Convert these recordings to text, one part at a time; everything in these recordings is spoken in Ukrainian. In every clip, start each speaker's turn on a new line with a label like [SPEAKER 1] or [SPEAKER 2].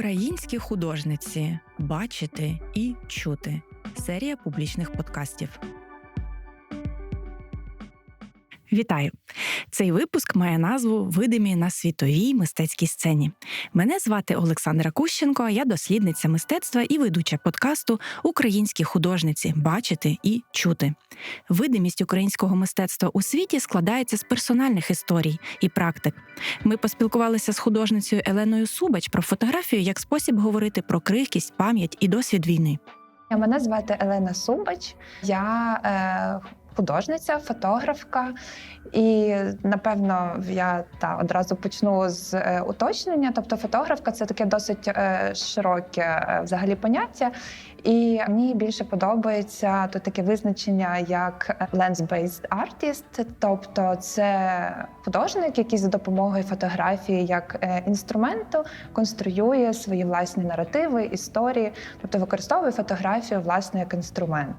[SPEAKER 1] Українські художниці бачити і чути. Серія публічних подкастів. Вітаю! Цей випуск має назву «Видимі на світовій мистецькій сцені». Мене звати Олександра Кущенко, я дослідниця мистецтва і ведуча подкасту «Українські художниці бачити і чути». Видимість українського мистецтва у світі складається з персональних історій і практик. Ми поспілкувалися з художницею Еленою Субач про фотографію як спосіб говорити про крихкість, пам'ять і досвід війни.
[SPEAKER 2] Мене звати Елена Субач, я художниця, фотографка. І, напевно, я одразу почну з уточнення. Тобто фотографка – це таке досить широке взагалі поняття. І мені більше подобається тут таке визначення як lens-based artist, тобто це художник, який за допомогою фотографії як інструменту конструює свої власні наративи, історії, тобто використовує фотографію, власне, як інструмент.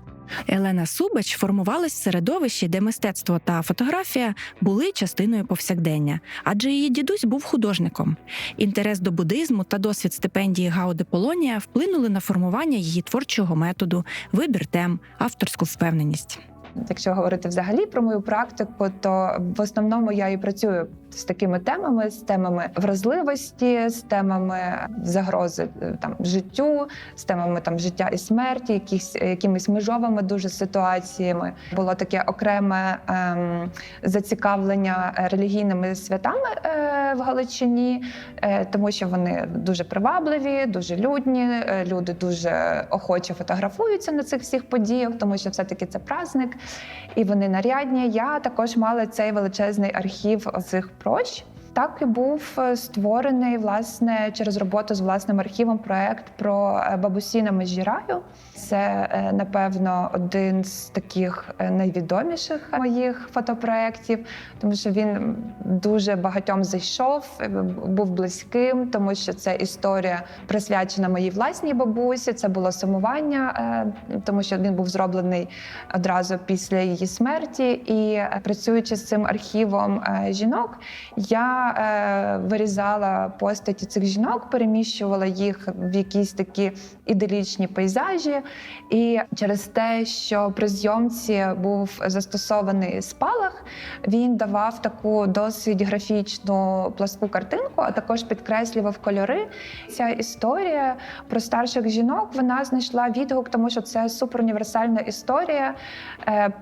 [SPEAKER 1] Елена Субач формувалась в середовищі, де мистецтво та фотографія були частиною повсякдення, адже її дідусь був художником. Інтерес до буддизму та досвід стипендії Гао де Полонія вплинули на формування її творчого методу, вибір тем, авторську впевненість.
[SPEAKER 2] Якщо говорити взагалі про мою практику, то в основному я і працюю з такими темами, з темами вразливості, з темами загрози життю, з темами життя і смерті, якимись межовими дуже ситуаціями. Було таке окреме зацікавлення релігійними святами в Галичині, тому що вони дуже привабливі, дуже людні, люди дуже охоче фотографуються на цих всіх подіях, тому що все-таки це праздник, і вони нарядні. Я також мала цей величезний архів цих прощ. Так і був створений, власне, через роботу з власним архівом проект про бабусі на межі раю. Це, напевно, один з таких найвідоміших моїх фотопроєктів, тому що він дуже багатьом зайшов, був близьким, тому що це історія присвячена моїй власній бабусі, це було сумування, тому що він був зроблений одразу після її смерті. І працюючи з цим архівом жінок, я вирізала постаті цих жінок, переміщувала їх в якісь такі іделічні пейзажі. І через те, що при зйомці був застосований спалах, він давав таку досить графічну пласку картинку, а також підкреслював кольори. Ця історія про старших жінок, вона знайшла відгук, тому що це суперуніверсальна історія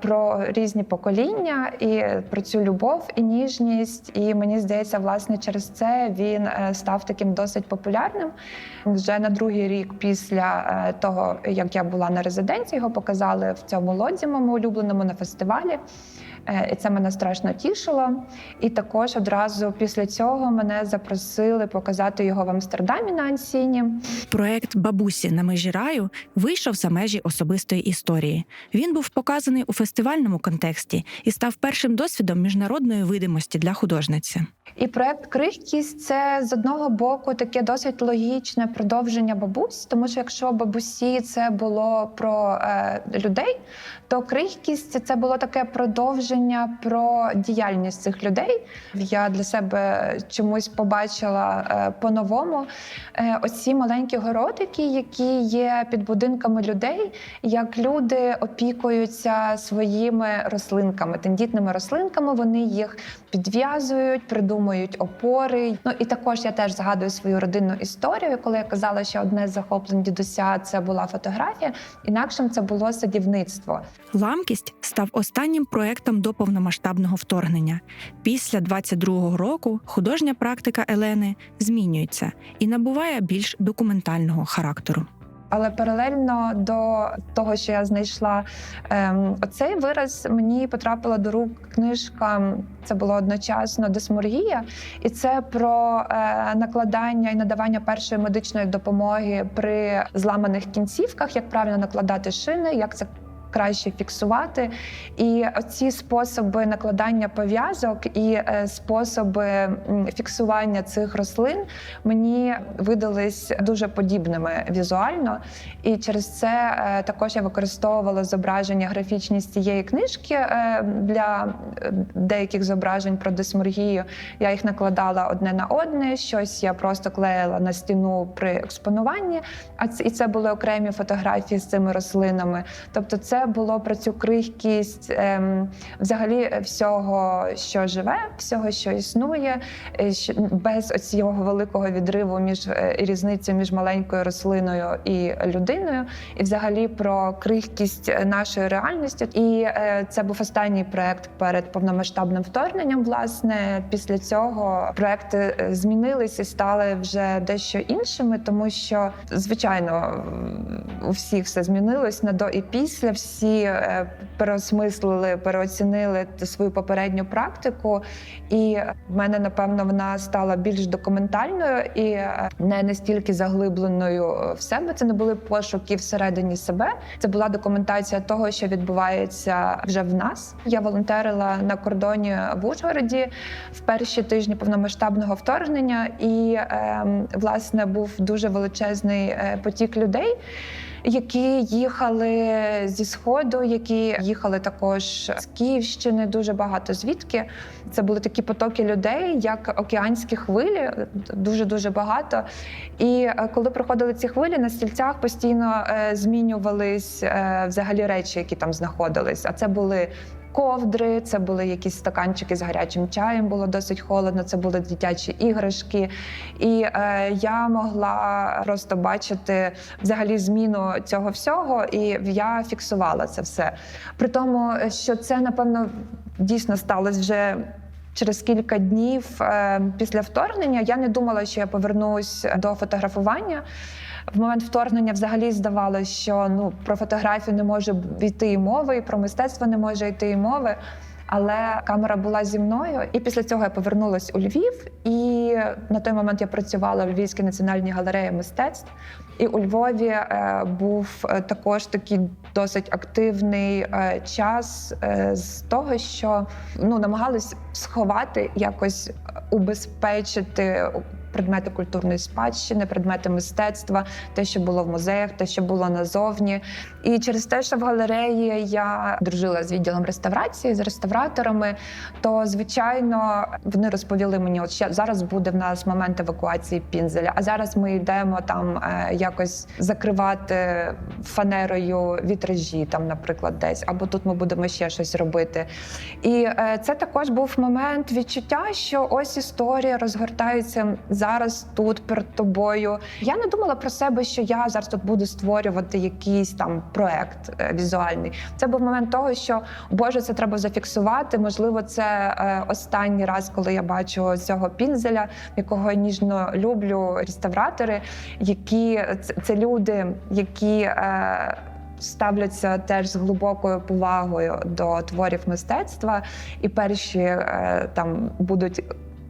[SPEAKER 2] про різні покоління і про цю любов і ніжність. І мені здається, власне, через це він став таким досить популярним. Вже на другий рік після того, як я була на резиденції, його показали в цьому лодзі, моєму улюбленому, на фестивалі. І це мене страшно тішило. І також одразу після цього мене запросили показати його в Амстердамі на Ансіні.
[SPEAKER 1] Проект «Бабусі на межі раю» вийшов за межі особистої історії. Він був показаний у фестивальному контексті і став першим досвідом міжнародної видимості для художниці.
[SPEAKER 2] І проект «Крихкість» – це, з одного боку, таке досить логічне продовження бабусь, тому що якщо бабусі це було про людей, то «Крихкість» – це було таке продовження про діяльність цих людей. Я для себе чомусь побачила по-новому оці маленькі городики, які є під будинками людей, як люди опікуються своїми рослинками, тендітними рослинками, вони їх підв'язують, придумують опори. І також я теж згадую свою родинну історію, коли я казала, що одне з захоплень дідуся – це була фотографія, інакшим це було садівництво.
[SPEAKER 1] «Ламкість» став останнім проєктом до повномасштабного вторгнення. Після 22-го року художня практика Елени змінюється і набуває більш документального характеру.
[SPEAKER 2] Але паралельно до того, що я знайшла оцей вираз, мені потрапила до рук книжка, це було одночасно «Дисморгія», і це про накладання і надавання першої медичної допомоги при зламаних кінцівках, як правильно накладати шини, як це краще фіксувати. І оці способи накладання пов'язок і способи фіксування цих рослин мені видались дуже подібними візуально. І через це також я використовувала зображення графічні з цієї книжки для деяких зображень про дисморгію. Я їх накладала одне на одне, щось я просто клеїла на стіну при експонуванні, і це були окремі фотографії з цими рослинами. Тобто це було про цю крихкість взагалі всього, що живе, всього, що існує, без цього великого відриву між різницею між маленькою рослиною і людиною, і взагалі про крихкість нашої реальності. І це був останній проект перед повномасштабним вторгненням, власне. Після цього проекти змінилися і стали вже дещо іншими, тому що, звичайно, у всіх все змінилось на до і після. Всі переосмислили, переоцінили свою попередню практику. І в мене, напевно, вона стала більш документальною і не настільки заглибленою в себе. Це не були пошуки всередині себе. Це була документація того, що відбувається вже в нас. Я волонтерила на кордоні в Ужгороді в перші тижні повномасштабного вторгнення. І, власне, був дуже величезний потік людей, які їхали зі Сходу, які їхали також з Київщини, дуже багато звідки. Це були такі потоки людей, як океанські хвилі, дуже-дуже багато. І коли проходили ці хвилі, на стільцях постійно змінювались взагалі речі, які там знаходились. А це були ковдри, це були якісь стаканчики з гарячим чаєм, було досить холодно, це були дитячі іграшки. І я могла просто бачити взагалі зміну цього всього, і я фіксувала це все. При тому, що це, напевно, дійсно сталося вже через кілька днів після вторгнення. Я не думала, що я повернусь до фотографування. В момент вторгнення взагалі здавалося, що про фотографію не може йти і мови, і про мистецтво не може йти і мови. Але камера була зі мною. І після цього я повернулася у Львів. І на той момент я працювала в Львівській національній галереї мистецтв. І у Львові був також такий досить активний час з того, що намагались сховати, якось убезпечити предмети культурної спадщини, предмети мистецтва, те, що було в музеях, те, що було назовні. І через те, що в галереї я дружила з відділом реставрації, з реставраторами, то, звичайно, вони розповіли мені, от ще зараз буде в нас момент евакуації Пінзеля, а зараз ми йдемо там якось закривати фанерою вітражі, там, наприклад, десь, або тут ми будемо ще щось робити. І це також був момент відчуття, що ось історія розгортається зараз тут перед тобою. Я не думала про себе, що я зараз тут буду створювати якийсь там проект візуальний. Це був момент того, що, Боже, це треба зафіксувати. Можливо, це останній раз, коли я бачу цього Пінзеля, якого я ніжно люблю, реставратори, які це люди, які ставляться теж з глибокою повагою до творів мистецтва, і перші там будуть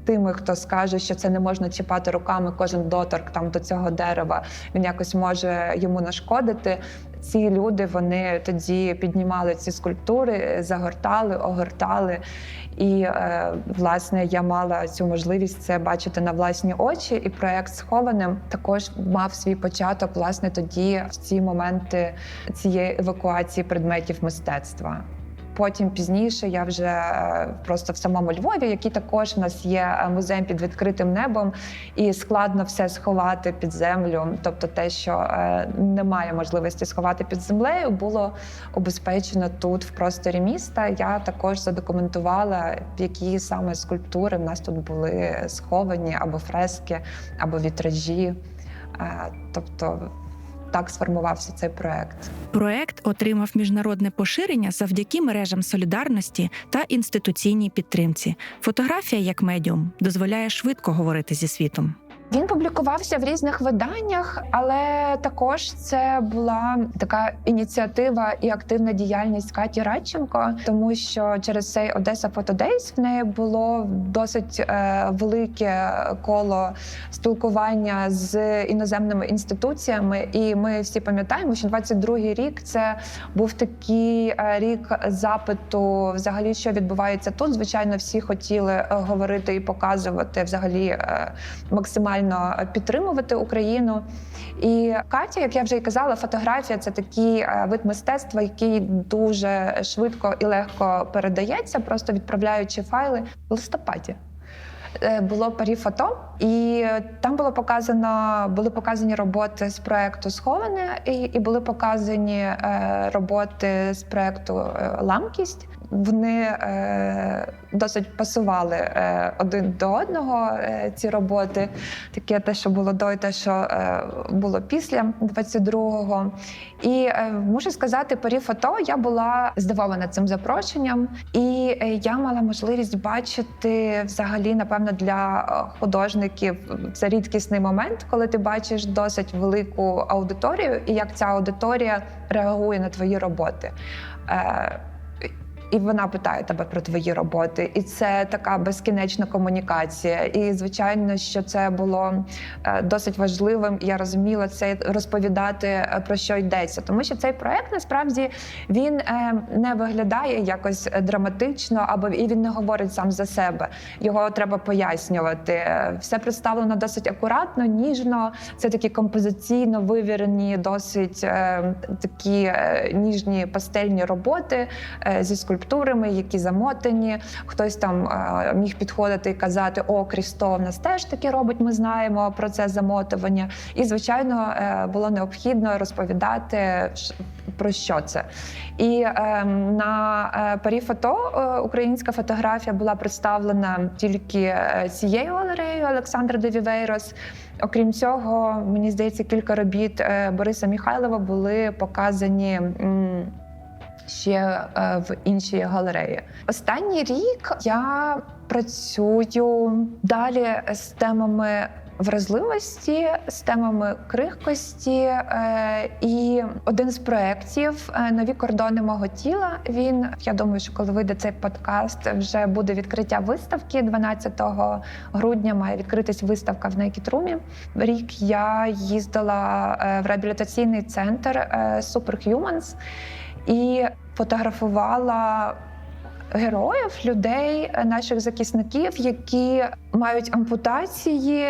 [SPEAKER 2] тими, хто скаже, що це не можна чіпати руками, кожен доторк там до цього дерева, він якось може йому нашкодити. Ці люди, вони тоді піднімали ці скульптури, загортали, огортали. І, власне, я мала цю можливість це бачити на власні очі. І проєкт «Схованим» також мав свій початок, власне, тоді, в ці моменти цієї евакуації предметів мистецтва. Потім пізніше я вже просто в самому Львові, який також у нас є музеєм під відкритим небом, і складно все сховати під землю. Тобто те, що немає можливості сховати під землею, було убезпечено тут, в просторі міста. Я також задокументувала, які саме скульптури в нас тут були сховані, або фрески, або вітражі. Тобто так сформувався цей проект.
[SPEAKER 1] Проект отримав міжнародне поширення завдяки мережам солідарності та інституційній підтримці. Фотографія як медіум дозволяє швидко говорити зі світом.
[SPEAKER 2] Він публікувався в різних виданнях, але також це була така ініціатива і активна діяльність Каті Радченко, тому що через цей Одеса Photo Days в неї було досить велике коло спілкування з іноземними інституціями. І ми всі пам'ятаємо, що 22-й рік це був такий рік запиту, взагалі, що відбувається тут. Звичайно, всі хотіли говорити і показувати, взагалі, максимально підтримувати Україну. І Катя, як я вже й казала, фотографія – це такий вид мистецтва, який дуже швидко і легко передається, просто відправляючи файли. В листопаді було Парі фото, і там були показані роботи з проекту «Сховане» і були показані роботи з проекту «Ламкість». Вони досить пасували один до одного, ці роботи. Таке те, що було до, і те, що було після 22-го. І мушу сказати, Парі фото, я була здивована цим запрошенням. І я мала можливість бачити взагалі, напевно, для художників це рідкісний момент, коли ти бачиш досить велику аудиторію і як ця аудиторія реагує на твої роботи. І вона питає тебе про твої роботи. І це така безкінечна комунікація. І, звичайно, що це було досить важливим. Я розуміла це розповідати, про що йдеться. Тому що цей проект, насправді, він не виглядає якось драматично, або і він не говорить сам за себе. Його треба пояснювати. Все представлено досить акуратно, ніжно. Це такі композиційно вивірені, досить такі ніжні пастельні роботи зі скульптурами, які замотані. Хтось там міг підходити і казати: «О, Крісто в нас теж таке робить, ми знаємо про це замотування». І, звичайно, було необхідно розповідати, про що це. І на Парі фото українська фотографія була представлена тільки цією галереєю Олександра де Вівейрос. Окрім цього, мені здається, кілька робіт Бориса Михайлова були показані ще в іншій галереї. Останній рік я працюю далі з темами вразливості, з темами крихкості. І один з проєктів «Нові кордони мого тіла», він, я думаю, що коли вийде цей подкаст, вже буде відкриття виставки. 12 грудня має відкритись виставка в Naked Room. Рік я їздила в реабілітаційний центр Superhumans і фотографувала героїв, людей, наших захисників, які мають ампутації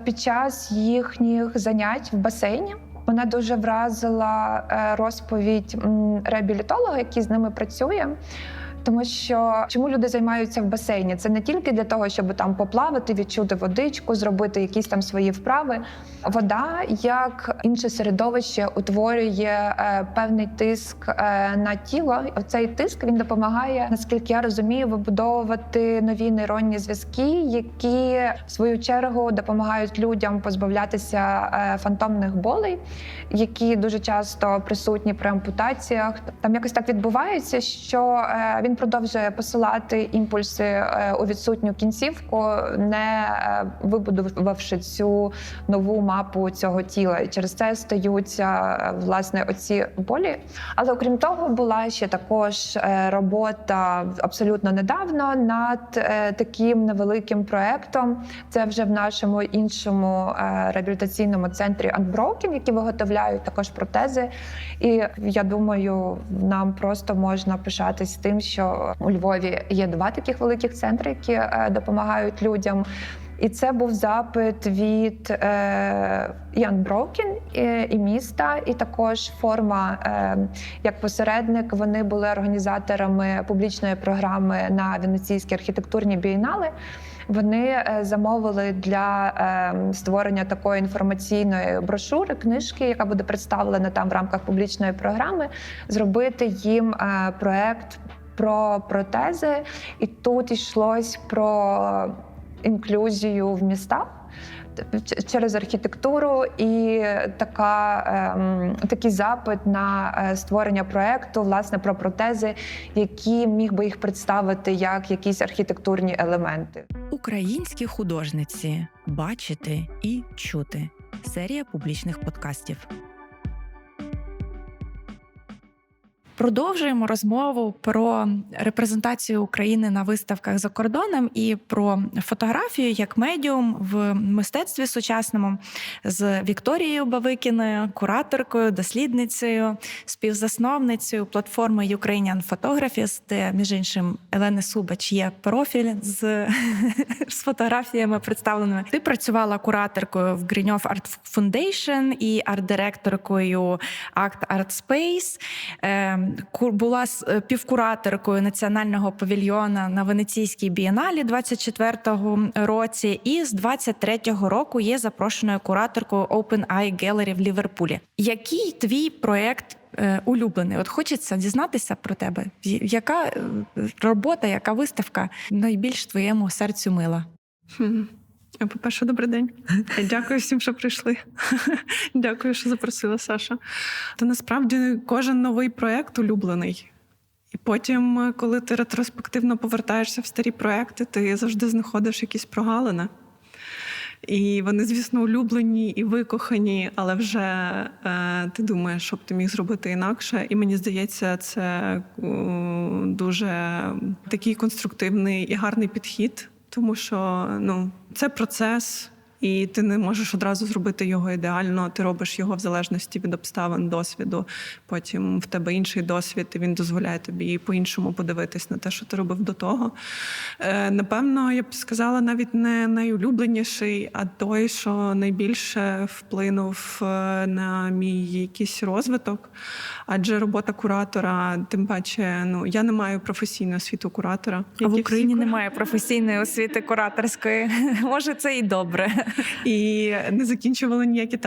[SPEAKER 2] під час їхніх занять в басейні. Мене дуже вразила розповідь реабілітолога, який з ними працює. Тому що чому люди займаються в басейні? Це не тільки для того, щоб там поплавати, відчути водичку, зробити якісь там свої вправи. Вода, як інше середовище, утворює певний тиск на тіло. Цей тиск, він допомагає, наскільки я розумію, вибудовувати нові нейронні зв'язки, які в свою чергу допомагають людям позбавлятися фантомних болей, які дуже часто присутні при ампутаціях. Там якось так відбувається, що він продовжує посилати імпульси у відсутню кінцівку, не вибудувавши цю нову мапу цього тіла. І через це стаються, власне, оці болі. Але окрім того, була ще також робота абсолютно недавно над таким невеликим проєктом. Це вже в нашому іншому реабілітаційному центрі Unbroken, які виготовляють також протези. І я думаю, нам просто можна пишатись тим, що у Львові є 2 таких великих центри, які допомагають людям. І це був запит від і Unbroken, і міста, і також форма як посередник. Вони були організаторами публічної програми на Венеційській архітектурній бієнале. Вони замовили для створення такої інформаційної брошури, книжки, яка буде представлена там в рамках публічної програми, зробити їм проект про протези. І тут йшлось про інклюзію в містах. через архітектуру і такий запит на створення проекту, власне, про протези, які міг би їх представити як якісь архітектурні елементи.
[SPEAKER 1] Українські художниці. Бачити і чути. Серія публічних подкастів. Продовжуємо розмову про репрезентацію України на виставках за кордоном і про фотографію як медіум в мистецтві сучасному з Вікторією Бавикіною, кураторкою, дослідницею, співзасновницею платформи Ukrainian Photographist, де, між іншим, Елени Субач є профіль з фотографіями представленими. Ти працювала кураторкою в Гриньов Art Foundation і арт-директоркою Act Art Space. Була співкураторкою національного павільйона на Венеційській бієналі 24-го році і з 23-го року є запрошеною кураторкою Open Eye Gallery в Ліверпулі. Який твій проєкт улюблений? От хочеться дізнатися про тебе. Яка робота, яка виставка найбільш твоєму серцю мила?
[SPEAKER 3] По-перше, добрий день. Дякую всім, що прийшли. Дякую, що запросила, Саша. Та насправді кожен новий проєкт улюблений. І потім, коли ти ретроспективно повертаєшся в старі проєкти, ти завжди знаходиш якісь прогалини. І вони, звісно, улюблені і викохані, але вже ти думаєш, що б ти міг зробити інакше. І мені здається, це дуже такий конструктивний і гарний підхід. Тому що це процес, і ти не можеш одразу зробити його ідеально. Ти робиш його в залежності від обставин, досвіду. Потім в тебе інший досвід, і він дозволяє тобі по-іншому подивитись на те, що ти робив до того. Напевно, я б сказала, навіть не найулюбленіший, а той, що найбільше вплинув на мій якийсь розвиток. Адже робота куратора, тим паче, я не маю професійної освіти куратора.
[SPEAKER 1] А в Україні немає професійної освіти кураторської. Може, це і добре.
[SPEAKER 3] І не закінчувала ніякі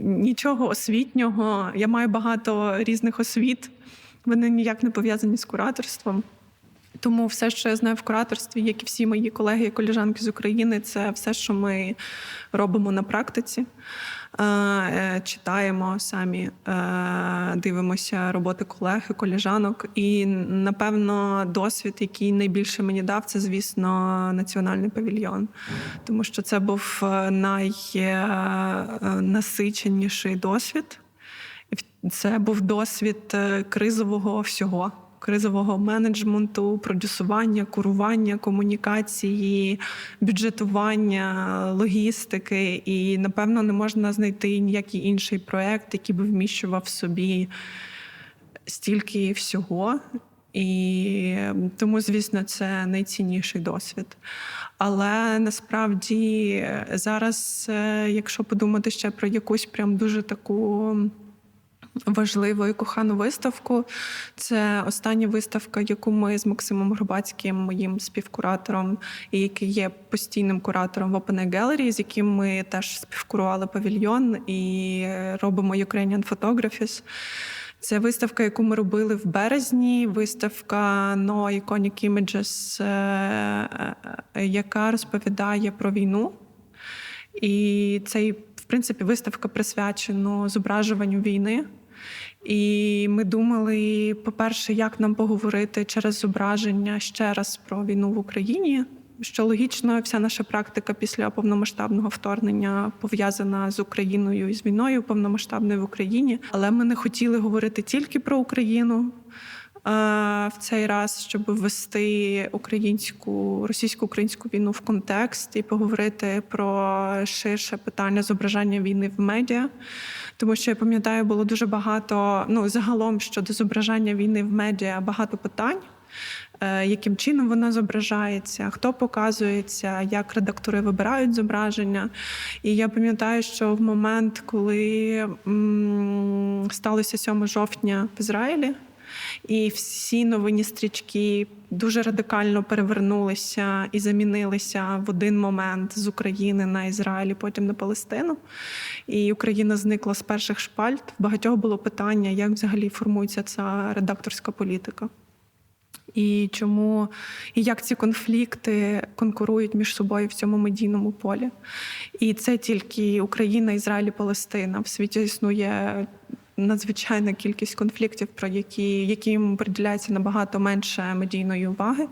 [SPEAKER 3] нічого освітнього. Я маю багато різних освіт. Вони ніяк не пов'язані з кураторством. Тому все, що я знаю в кураторстві, як і всі мої колеги і колежанки з України, це все, що ми робимо на практиці. Читаємо самі, дивимося роботи колег і колежанок. І, напевно, досвід, який найбільше мені дав, це, звісно, національний павільйон. Тому що це був найнасиченіший досвід. Це був досвід кризового всього. Кризового менеджменту, продюсування, курування, комунікації, бюджетування, логістики. І, напевно, не можна знайти ніякий інший проєкт, який би вміщував в собі стільки всього. І тому, звісно, це найцінніший досвід. Але насправді зараз, якщо подумати ще про якусь прям дуже таку важливу і кохану виставку. Це остання виставка, яку ми з Максимом Горбацьким, моїм співкуратором, і який є постійним куратором в Open Eye Gallery, з яким ми теж співкурували павільйон і робимо Ukrainian Photographist. Це виставка, яку ми робили в березні, виставка No Iconic Images, яка розповідає про війну. І це, в принципі, виставка присвячена зображуванню війни. І ми думали, по-перше, як нам поговорити через зображення ще раз про війну в Україні, що логічно, вся наша практика після повномасштабного вторгнення пов'язана з Україною і з війною повномасштабною в Україні. Але ми не хотіли говорити тільки про Україну в цей раз, щоб ввести російсько-українську війну в контекст і поговорити про ширше питання зображення війни в медіа. Тому що, я пам'ятаю, було дуже багато, загалом щодо зображення війни в медіа багато питань. Яким чином вона зображається, хто показується, як редактори вибирають зображення. І я пам'ятаю, що в момент, коли сталося 7 жовтня в Ізраїлі, і всі новинні стрічки дуже радикально перевернулися і замінилися в один момент з України на Ізраїль, потім на Палестину. І Україна зникла з перших шпальт. В багатьох було питання, як взагалі формується ця редакторська політика. і чому і як ці конфлікти конкурують між собою в цьому медійному полі. І це тільки Україна, Ізраїль і Палестина. В світі існує надзвичайна кількість конфліктів, про яким приділяється набагато менше медійної уваги.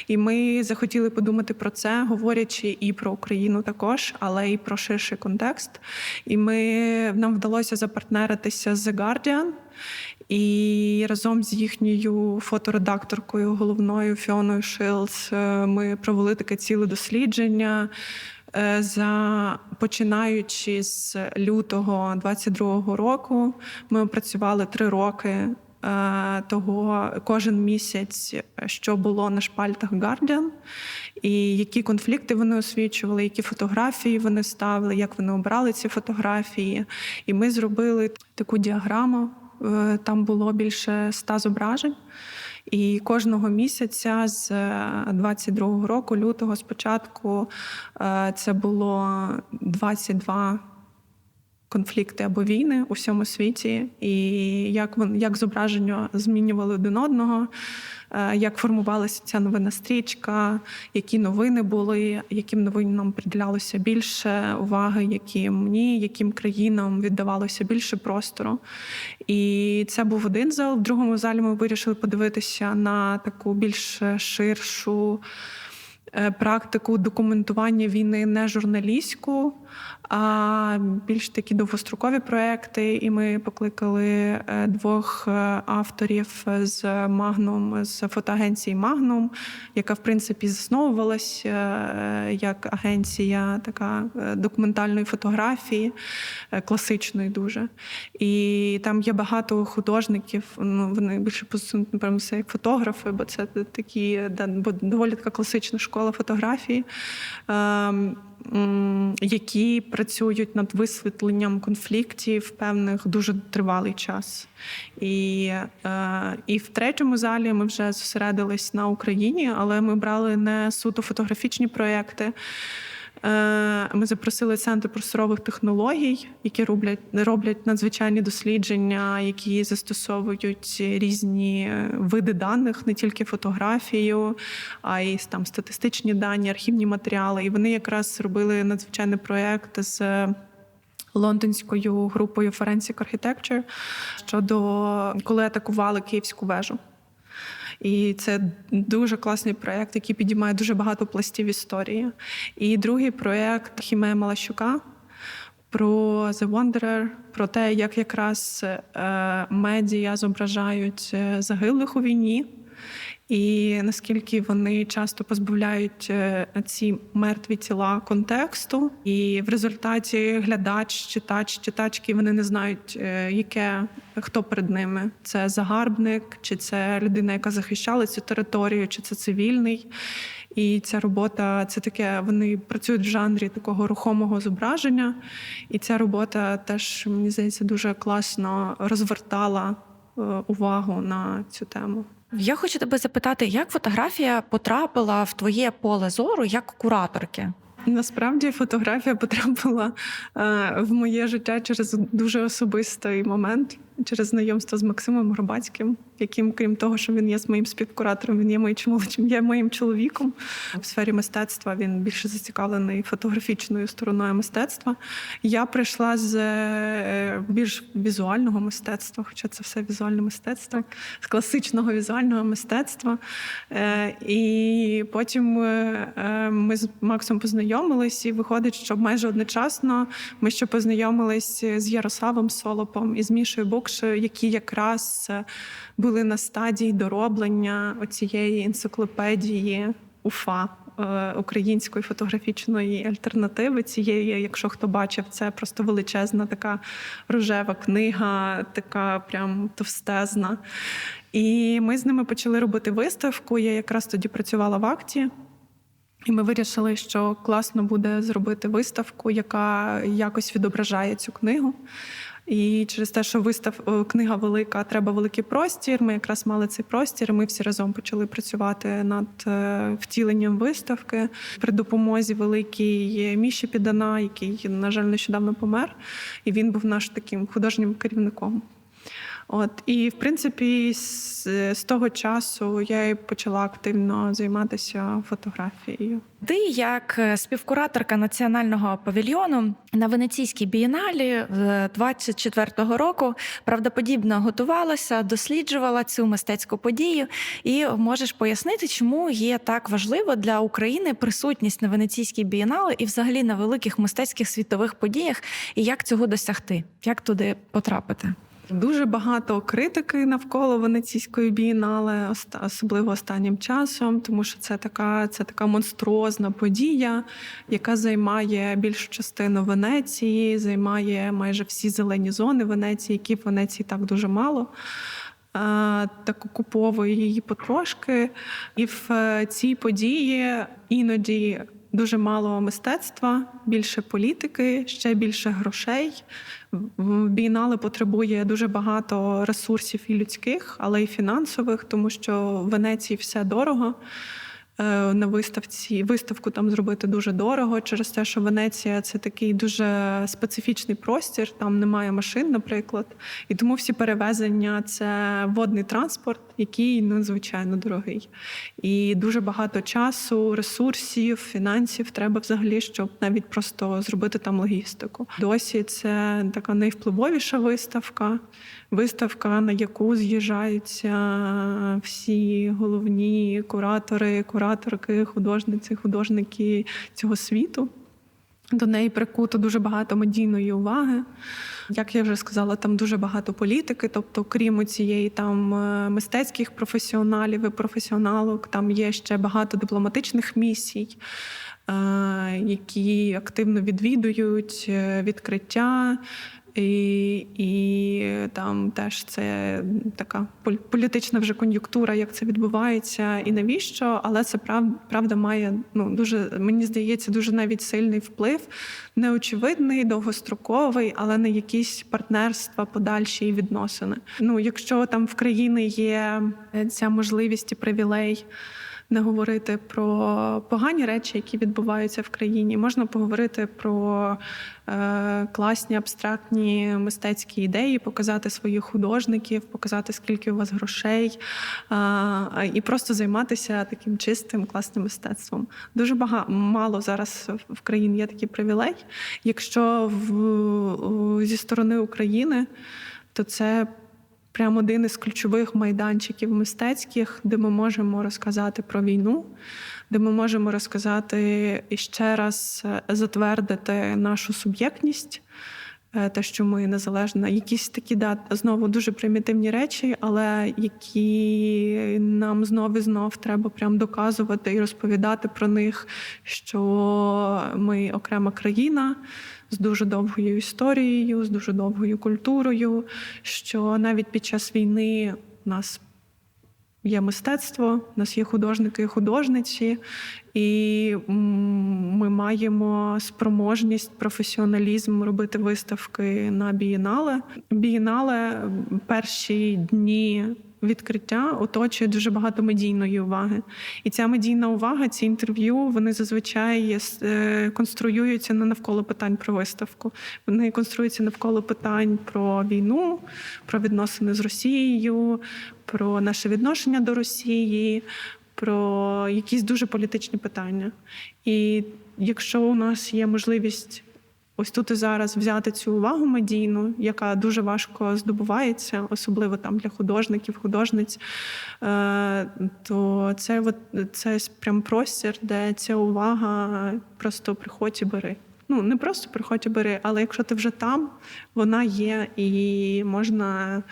[SPEAKER 3] І ми захотіли подумати про це, говорячи і про Україну також, але і про ширший контекст. І нам вдалося запартнеритися з The Guardian, і разом з їхньою фоторедакторкою головною Фіоною Шилдс ми провели таке ціле дослідження. Починаючи з лютого 22-го року, ми опрацювали 3 роки того кожен місяць, що було на шпальтах Guardian, і які конфлікти вони освічували, які фотографії вони ставили, як вони обрали ці фотографії. І ми зробили таку діаграму, там було більше 100 зображень. І кожного місяця з 22-го року, лютого спочатку, це було 22 конфлікти або війни у всьому світі. І як зображення змінювали один одного, як формувалася ця новинна стрічка, які новини були, яким новинам приділялося більше уваги, яким країнам віддавалося більше простору. І це був один зал. В другому залі ми вирішили подивитися на таку більш ширшу практику документування війни не журналістську, а більш такі довгострокові проекти. І ми покликали 2 авторів з Magnum, з фотоагенції Magnum, яка, в принципі, засновувалась як агенція така документальної фотографії, класичної дуже. І там є багато художників, вони більше позиціонують, напевно, все як фотографи, бо це такі, доволі така класична школа фотографії, які працюють над висвітленням конфліктів певних дуже тривалий час. І в третьому залі ми вже зосередились на Україні, але ми брали не суто фотографічні проекти. Ми запросили Центр просторових технологій, які роблять надзвичайні дослідження, які застосовують різні види даних, не тільки фотографію, а й там статистичні дані, архівні матеріали. І вони якраз робили надзвичайний проєкт з лондонською групою Forensic Architecture щодо коли атакували Київську вежу. І це дуже класний проєкт, який підіймає дуже багато пластів історії. І другий проєкт Хімея Малащука про The Wanderer, про те, як якраз медіа зображають загиблих у війні, і наскільки вони часто позбавляють ці мертві тіла контексту. І в результаті глядач, читач, читачки, вони не знають, хто перед ними. Це загарбник, чи це людина, яка захищала цю територію, чи це цивільний. І ця робота, це таке, вони працюють в жанрі такого рухомого зображення. І ця робота теж, мені здається, дуже класно розвертала увагу на цю тему.
[SPEAKER 1] Я хочу тебе запитати, як фотографія потрапила в твоє поле зору як кураторки?
[SPEAKER 3] Насправді фотографія потрапила в моє життя через дуже особистий момент, через знайомство з Максимом Горбацьким, яким, крім того, що він є моїм співкуратором, він є моїм чоловіком. В сфері мистецтва він більше зацікавлений фотографічною стороною мистецтва. Я прийшла з більш візуального мистецтва, хоча це все візуальне мистецтво, з класичного візуального мистецтва. І потім ми з Максом познайомились, і виходить, що майже одночасно ми ще познайомились з Ярославом Солопом і з Мішою Букшею, які якраз були на стадії дороблення оцієї енциклопедії УФА, української фотографічної альтернативи. Цієї, якщо хто бачив, це просто величезна така рожева книга, така прям товстезна. І ми з ними почали робити виставку. Я якраз тоді працювала в Акті. І ми вирішили, що класно буде зробити виставку, яка якось відображає цю книгу. І через те, що книга велика, треба великий простір, ми якраз мали цей простір, і ми всі разом почали працювати над втіленням виставки при допомозі великій Міші Підана, який, на жаль, нещодавно помер, і він був наш таким художнім керівником. І, в принципі, з того часу я і почала активно займатися фотографією.
[SPEAKER 1] Ти, як співкураторка національного павільйону на Венеційській бієналі 24-го року, правдоподібно готувалася, досліджувала цю мистецьку подію. І можеш пояснити, чому є так важливо для України присутність на Венеційській бієналі і взагалі на великих мистецьких світових подіях, і як цього досягти, як туди потрапити?
[SPEAKER 3] Дуже багато критики навколо Венеційської бієнале, особливо останнім часом, тому що це така монструозна подія, яка займає більшу частину Венеції, займає майже всі зелені зони Венеції, які в Венеції так дуже мало. Так окуповує її потрошки. І в цій події іноді дуже мало мистецтва, більше політики, ще більше грошей. Бієнале потребує дуже багато ресурсів і людських, але й фінансових, тому що в Венеції все дорого. На виставку там зробити дуже дорого, через те, що Венеція – це такий дуже специфічний простір, там немає машин, наприклад. І тому всі перевезення – це водний транспорт, який надзвичайно дорогий. І дуже багато часу, ресурсів, фінансів треба взагалі, щоб навіть просто зробити там логістику. Досі це така найвпливовіша виставка, на яку з'їжджаються всі головні кураторки, художники цього світу. До неї прикуто дуже багато медійної уваги. Як я вже сказала, там дуже багато політики, тобто крім цієї там мистецьких професіоналів і професіоналок, там є ще багато дипломатичних місій, які активно відвідують відкриття. І там теж це така політична вже кон'юнктура, як це відбувається і навіщо, але це правда має дуже, мені здається, дуже навіть сильний вплив, неочевидний, довгостроковий, але на якісь партнерства подальші і відносини. Якщо там в країни є ця можливість і привілей не говорити про погані речі, які відбуваються в країні. Можна поговорити про класні, абстрактні мистецькі ідеї, показати своїх художників, показати, скільки у вас грошей, і просто займатися таким чистим, класним мистецтвом. Дуже мало зараз в країні є такий привілей. Якщо зі сторони України, то це прямо один із ключових майданчиків мистецьких, де ми можемо розказати про війну, де ми можемо розказати і ще раз затвердити нашу суб'єктність, те, що ми незалежна. Якісь такі, знову дуже примітивні речі, але які нам знов і знов треба прям доказувати і розповідати про них, що ми окрема країна, з дуже довгою історією, з дуже довгою культурою, що навіть під час війни у нас є мистецтво, у нас є художники і художниці, і ми маємо спроможність, професіоналізм робити виставки на бієнале. Бієнале перші дні відкриття оточує дуже багато медійної уваги. І ця медійна увага, ці інтерв'ю, вони зазвичай конструюються не навколо питань про виставку. Вони конструюються навколо питань про війну, про відносини з Росією, про наше відношення до Росії, про якісь дуже політичні питання. І якщо у нас є можливість ось тут і зараз взяти цю увагу медійну, яка дуже важко здобувається, особливо там для художників, художниць, то це прям простір, де ця увага просто приходь і бери. Не просто приходь і бери, але якщо ти вже там, вона є, і можна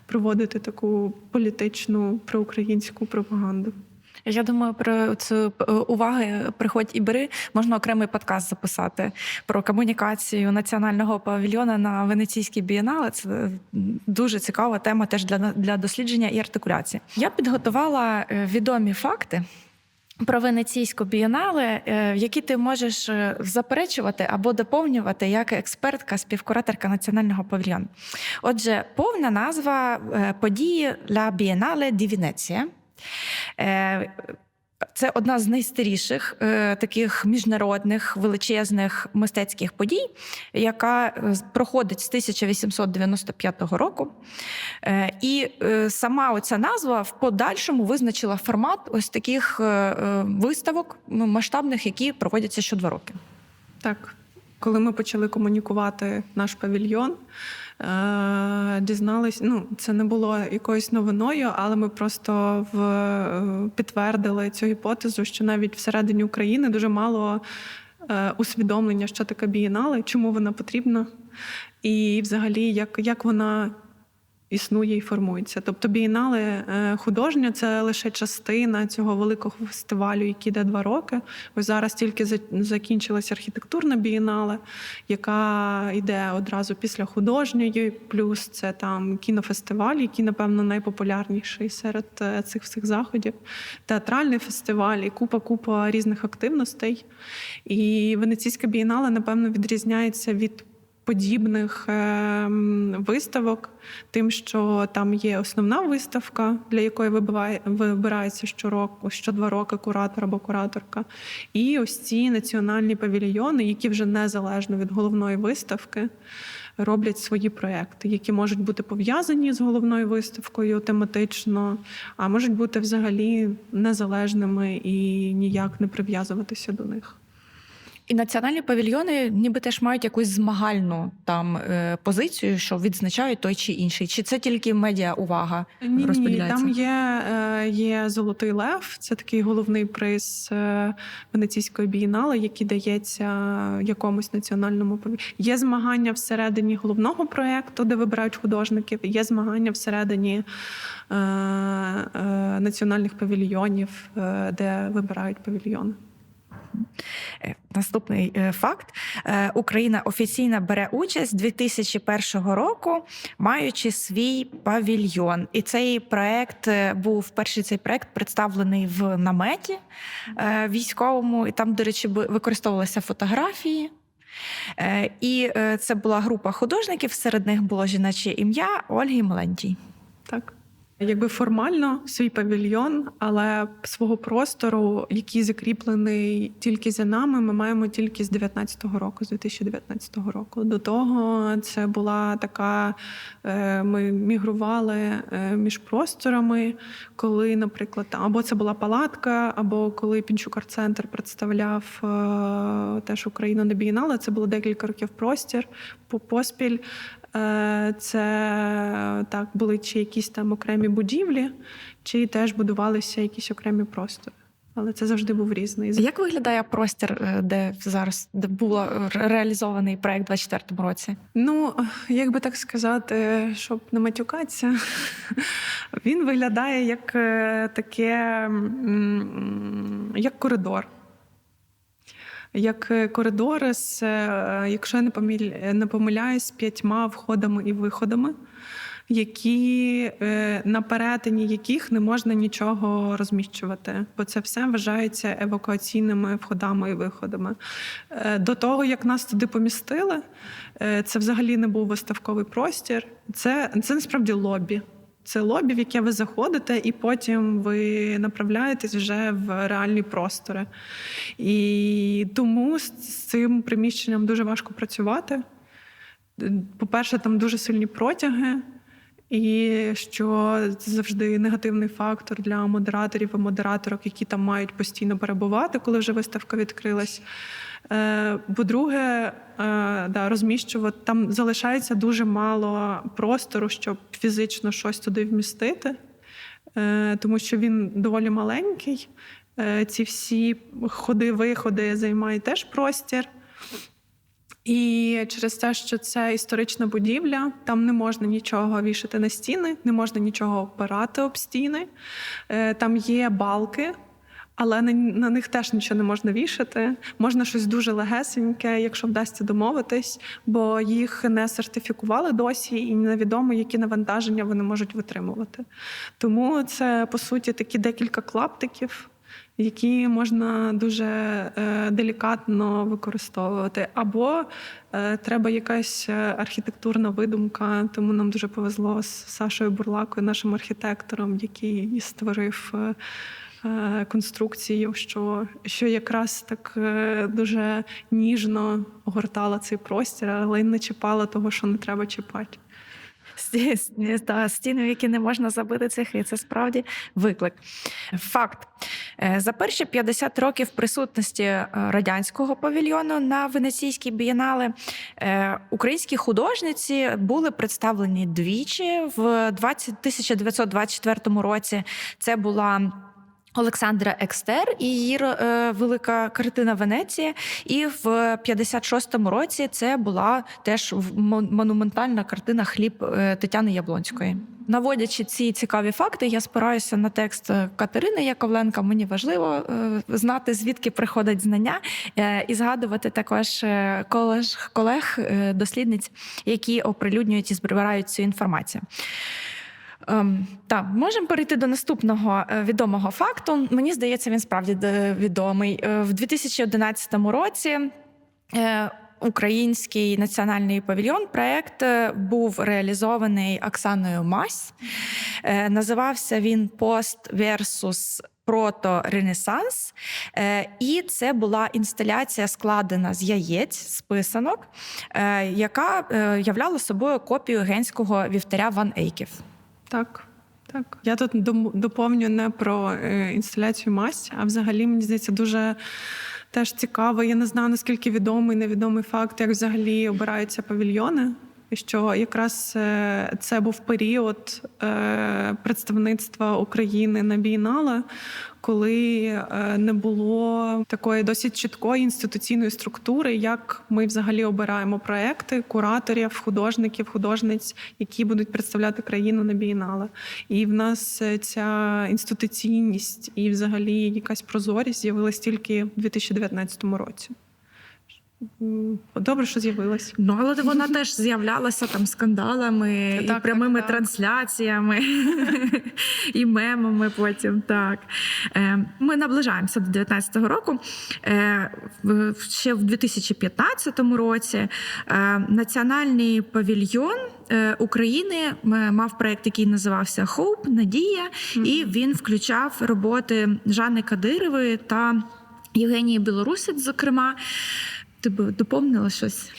[SPEAKER 3] проводити таку політичну проукраїнську пропаганду.
[SPEAKER 1] Я думаю, про цю увагу «Приходь і бери» можна окремий подкаст записати про комунікацію національного павільйона на Венеційській бієнале. Це дуже цікава тема теж для дослідження і артикуляції. Я підготувала відомі факти про Венеційську бієнале, які ти можеш заперечувати або доповнювати як експертка, співкураторка національного павільйону. Отже, повна назва події «La Biennale di Venezia». Це одна з найстаріших таких міжнародних величезних мистецьких подій, яка проходить з 1895 року. І сама оця назва в подальшому визначила формат ось таких виставок масштабних, які проводяться що 2 роки.
[SPEAKER 3] Так, коли ми почали комунікувати наш павільйон, дізнались, це не було якоюсь новиною, але ми просто підтвердили цю гіпотезу, що навіть всередині України дуже мало усвідомлення, що таке бієнале, чому вона потрібна, і взагалі як вона існує і формується. Тобто бієнале художнє – це лише частина цього великого фестивалю, який йде 2 роки. Ось зараз тільки закінчилася архітектурна бієнале, яка йде одразу після художньої, плюс це там кінофестиваль, який, напевно, найпопулярніший серед цих всіх заходів, театральний фестиваль і купа різних активностей. І Венеційська бієнале, напевно, відрізняється від подібних виставок тим, що там є основна виставка, для якої вибирається що 2 роки куратор або кураторка. І ось ці національні павільйони, які вже незалежно від головної виставки роблять свої проекти, які можуть бути пов'язані з головною виставкою тематично, а можуть бути взагалі незалежними і ніяк не прив'язуватися до них.
[SPEAKER 1] І національні павільйони ніби теж мають якусь змагальну там позицію, що відзначають той чи інший. Чи це тільки медіа-увага розподіляється?
[SPEAKER 3] Ні, там є «Золотий лев», це такий головний приз Венеційської бієнале, який дається якомусь національному павільйону. Є змагання всередині головного проєкту, де вибирають художників, є змагання всередині національних павільйонів, де вибирають павільйони.
[SPEAKER 1] Наступний факт. Україна офіційно бере участь з 2001 року, маючи свій павільйон. І цей проект перший цей проект представлений в наметі військовому, і там, до речі, використовувалися фотографії. І це була група художників, серед них було жіноче ім'я Ольги Мелентій.
[SPEAKER 3] Так. Якби формально свій павільйон, але свого простору, який закріплений тільки за нами, ми маємо тільки з 2019 року. До того це була така, ми мігрували між просторами, коли, наприклад, або це була палатка, або коли Пінчук арт-центр представляв теж Україну на бієнале, це було декілька років простір, поспіль. Це так, були чи якісь там окремі будівлі, чи теж будувалися якісь окремі простори. Але це завжди був різний.
[SPEAKER 1] Як виглядає простір, де був реалізований проект у 2024 році?
[SPEAKER 3] Як би так сказати, щоб не матюкатися, він виглядає як коридор. Як коридори з, якщо я не помиляюсь, 5 входами і виходами, на перетині яких не можна нічого розміщувати, бо це все вважається евакуаційними входами і виходами. До того, як нас туди помістили, це взагалі не був виставковий простір, це насправді лобі. Це лобі, в яке ви заходите, і потім ви направляєтесь вже в реальні простори. І тому з цим приміщенням дуже важко працювати. По-перше, там дуже сильні протяги, і що завжди негативний фактор для модераторів і модераторок, які там мають постійно перебувати, коли вже виставка відкрилась. По-друге, розміщувати, там залишається дуже мало простору, щоб фізично щось туди вмістити, тому що він доволі маленький. Ці всі ходи-виходи займають теж простір. І через те, що це історична будівля, там не можна нічого вішати на стіни, не можна нічого опирати об стіни. Там є балки, але на них теж нічого не можна вішати. Можна щось дуже легесеньке, якщо вдасться домовитись, бо їх не сертифікували досі, і невідомо, які навантаження вони можуть витримувати. Тому це, по суті, такі декілька клаптиків, які можна дуже делікатно використовувати. Або треба якась архітектурна видумка, тому нам дуже повезло з Сашою Бурлакою, нашим архітектором, який створив конструкцію, що якраз так дуже ніжно огортала цей простір, але й не чіпала того, що не треба чіпати.
[SPEAKER 1] Стіни, в які не можна забити цехи. Це справді виклик. Факт. За перші 50 років присутності радянського павільйону на Венеційській бієнале українські художниці були представлені двічі. В 1924 році це була Олександра Екстер і її велика картина «Венеція». І в 56-му році це була теж монументальна картина «Хліб» Тетяни Яблонської. Наводячи ці цікаві факти, я спираюся на текст Катерини Яковленка. Мені важливо знати, звідки приходять знання, і згадувати також колег, дослідниць, які оприлюднюють і збирають цю інформацію. Так, можемо перейти до наступного відомого факту. Мені здається, він справді відомий. В 2011 році Український національний павільйон проєкт був реалізований Оксаною Мась. Називався він «Пост versus прото-ренесанс». І це була інсталяція, складена з яєць, з писанок, яка являла собою копію генського вівтаря Ван Ейків.
[SPEAKER 3] Так. Я тут доповню не про інсталяцію Мась, а взагалі, мені здається, дуже теж цікаво. Я не знаю, наскільки відомий, невідомий факт, як взагалі обираються павільйони. Що якраз це був період представництва України на бієнале, коли не було такої досить чіткої інституційної структури, як ми взагалі обираємо проекти, кураторів, художників, художниць, які будуть представляти країну на бієнале. І в нас ця інституційність і взагалі якась прозорість з'явилась тільки в 2019 році. Добре, що з'явилась.
[SPEAKER 1] Ну, але вона теж з'являлася там скандалами, і прямими трансляціями, і мемами потім. Так. Ми наближаємося до 19-го року. Ще в 2015 році Національний павільйон України мав проєкт, який називався «Hope», «Надія», і він включав роботи Жанни Кадирової та Євгенії Білорусець, зокрема. Ти б доповнила щось?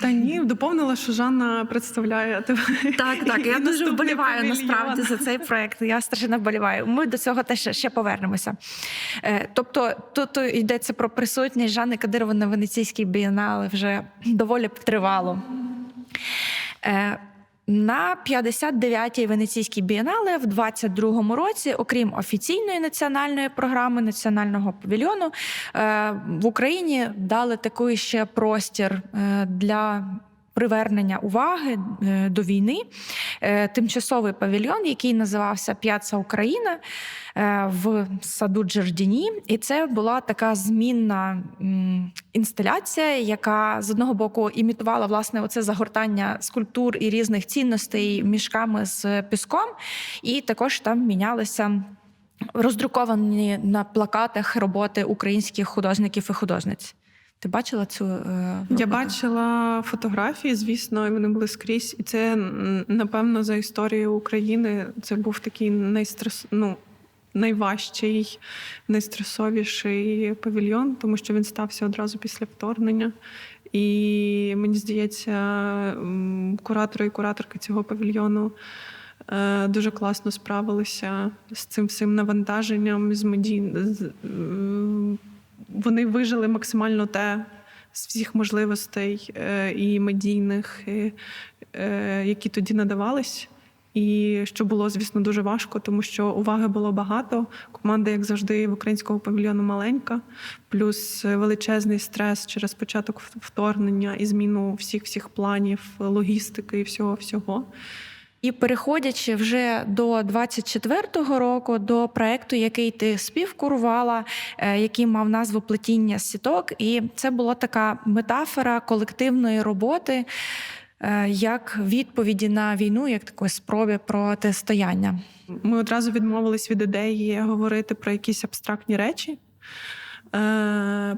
[SPEAKER 3] Та ні, доповнила, що Жанна представляє тебе.
[SPEAKER 1] Так, я дуже вболіваю насправді за цей проєкт. Я страшенно вболіваю. Ми до цього теж ще повернемося. Тобто тут йдеться про присутність Жанни Кадирової на Венеційській бієнале вже доволі тривало. На 59-й Венеційській бієнале в 22-му році, окрім офіційної національної програми, національного павільйону, в Україні дали такий ще простір для привернення уваги до війни. Тимчасовий павільйон, який називався «П'яцца Україна», в саду Джардіні. І це була така змінна інсталяція, яка з одного боку імітувала власне оце загортання скульптур і різних цінностей мішками з піском, і також там мінялися роздруковані на плакатах роботи українських художників і художниць. Ти бачила цю роботу? Я
[SPEAKER 3] бачила фотографії, звісно, і вони були скрізь. І це, напевно, за історією України це був такий найважчий, найстресовіший павільйон, тому що він стався одразу після вторгнення. І, мені здається, куратори і кураторки цього павільйону дуже класно справилися з цим всім навантаженням, вони вижили максимально те з всіх можливостей і медійних, які тоді надавались. І що було, звісно, дуже важко, тому що уваги було багато. Команда, як завжди, в українського павільйону маленька. Плюс величезний стрес через початок вторгнення і зміну всіх планів, логістики і всього-всього.
[SPEAKER 1] І переходячи вже до 24-го року, до проєкту, який ти співкурувала, який мав назву «Плетіння сіток». І це була така метафора колективної роботи, як відповіді на війну, як такої спроби протистояння.
[SPEAKER 3] Ми одразу відмовились від ідеї говорити про якісь абстрактні речі,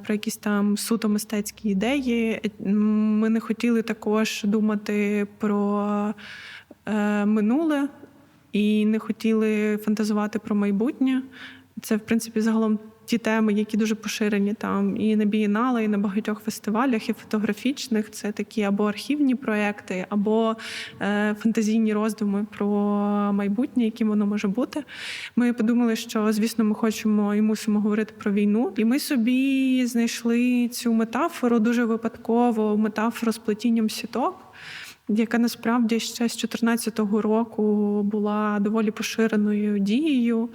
[SPEAKER 3] про якісь там суто мистецькі ідеї. Ми не хотіли також думати про минуле і не хотіли фантазувати про майбутнє. Це, в принципі, загалом ті теми, які дуже поширені там і на бієнале, і на багатьох фестивалях, і фотографічних. Це такі або архівні проекти, або фантазійні роздуми про майбутнє, яким воно може бути. Ми подумали, що, звісно, ми хочемо і мусимо говорити про війну. І ми собі знайшли цю метафору дуже випадково, метафору з плетінням сіток, яка насправді ще з 2014 року була доволі поширеною дією,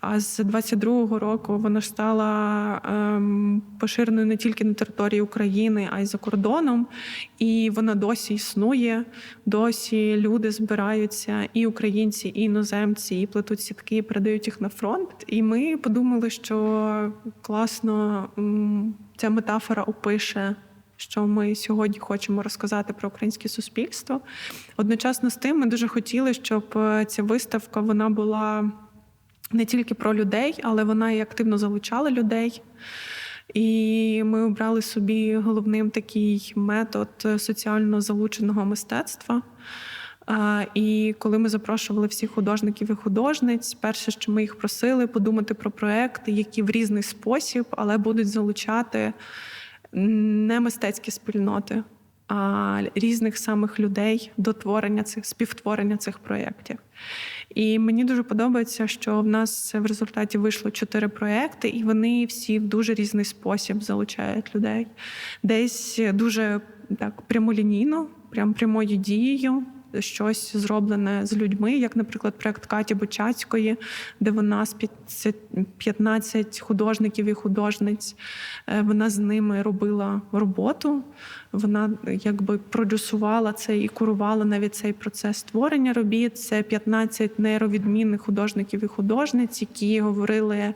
[SPEAKER 3] а з 2022 року вона стала поширеною не тільки на території України, а й за кордоном. І вона досі існує, досі люди збираються, і українці, і іноземці, і плетуть сітки, і передають їх на фронт. І ми подумали, що класно ця метафора опише, що ми сьогодні хочемо розказати про українське суспільство. Одночасно з тим ми дуже хотіли, щоб ця виставка вона була не тільки про людей, але вона і активно залучала людей. І ми обрали собі головним такий метод соціально залученого мистецтва. І коли ми запрошували всіх художників і художниць, перше, що ми їх просили, подумати про проекти, які в різний спосіб, але будуть залучати не мистецькі спільноти, а різних самих людей до співтворення цих проєктів. І мені дуже подобається, що в нас в результаті вийшло 4 проєкти, і вони всі в дуже різний спосіб залучають людей. Десь дуже так прямолінійно, прямою дією, щось зроблене з людьми, як, наприклад, проєкт Каті Бучацької, де вона з 15 художників і художниць, вона з ними робила роботу, вона якби продюсувала це і курувала навіть цей процес створення робіт. Це 15 нейровідмінних художників і художниць, які говорили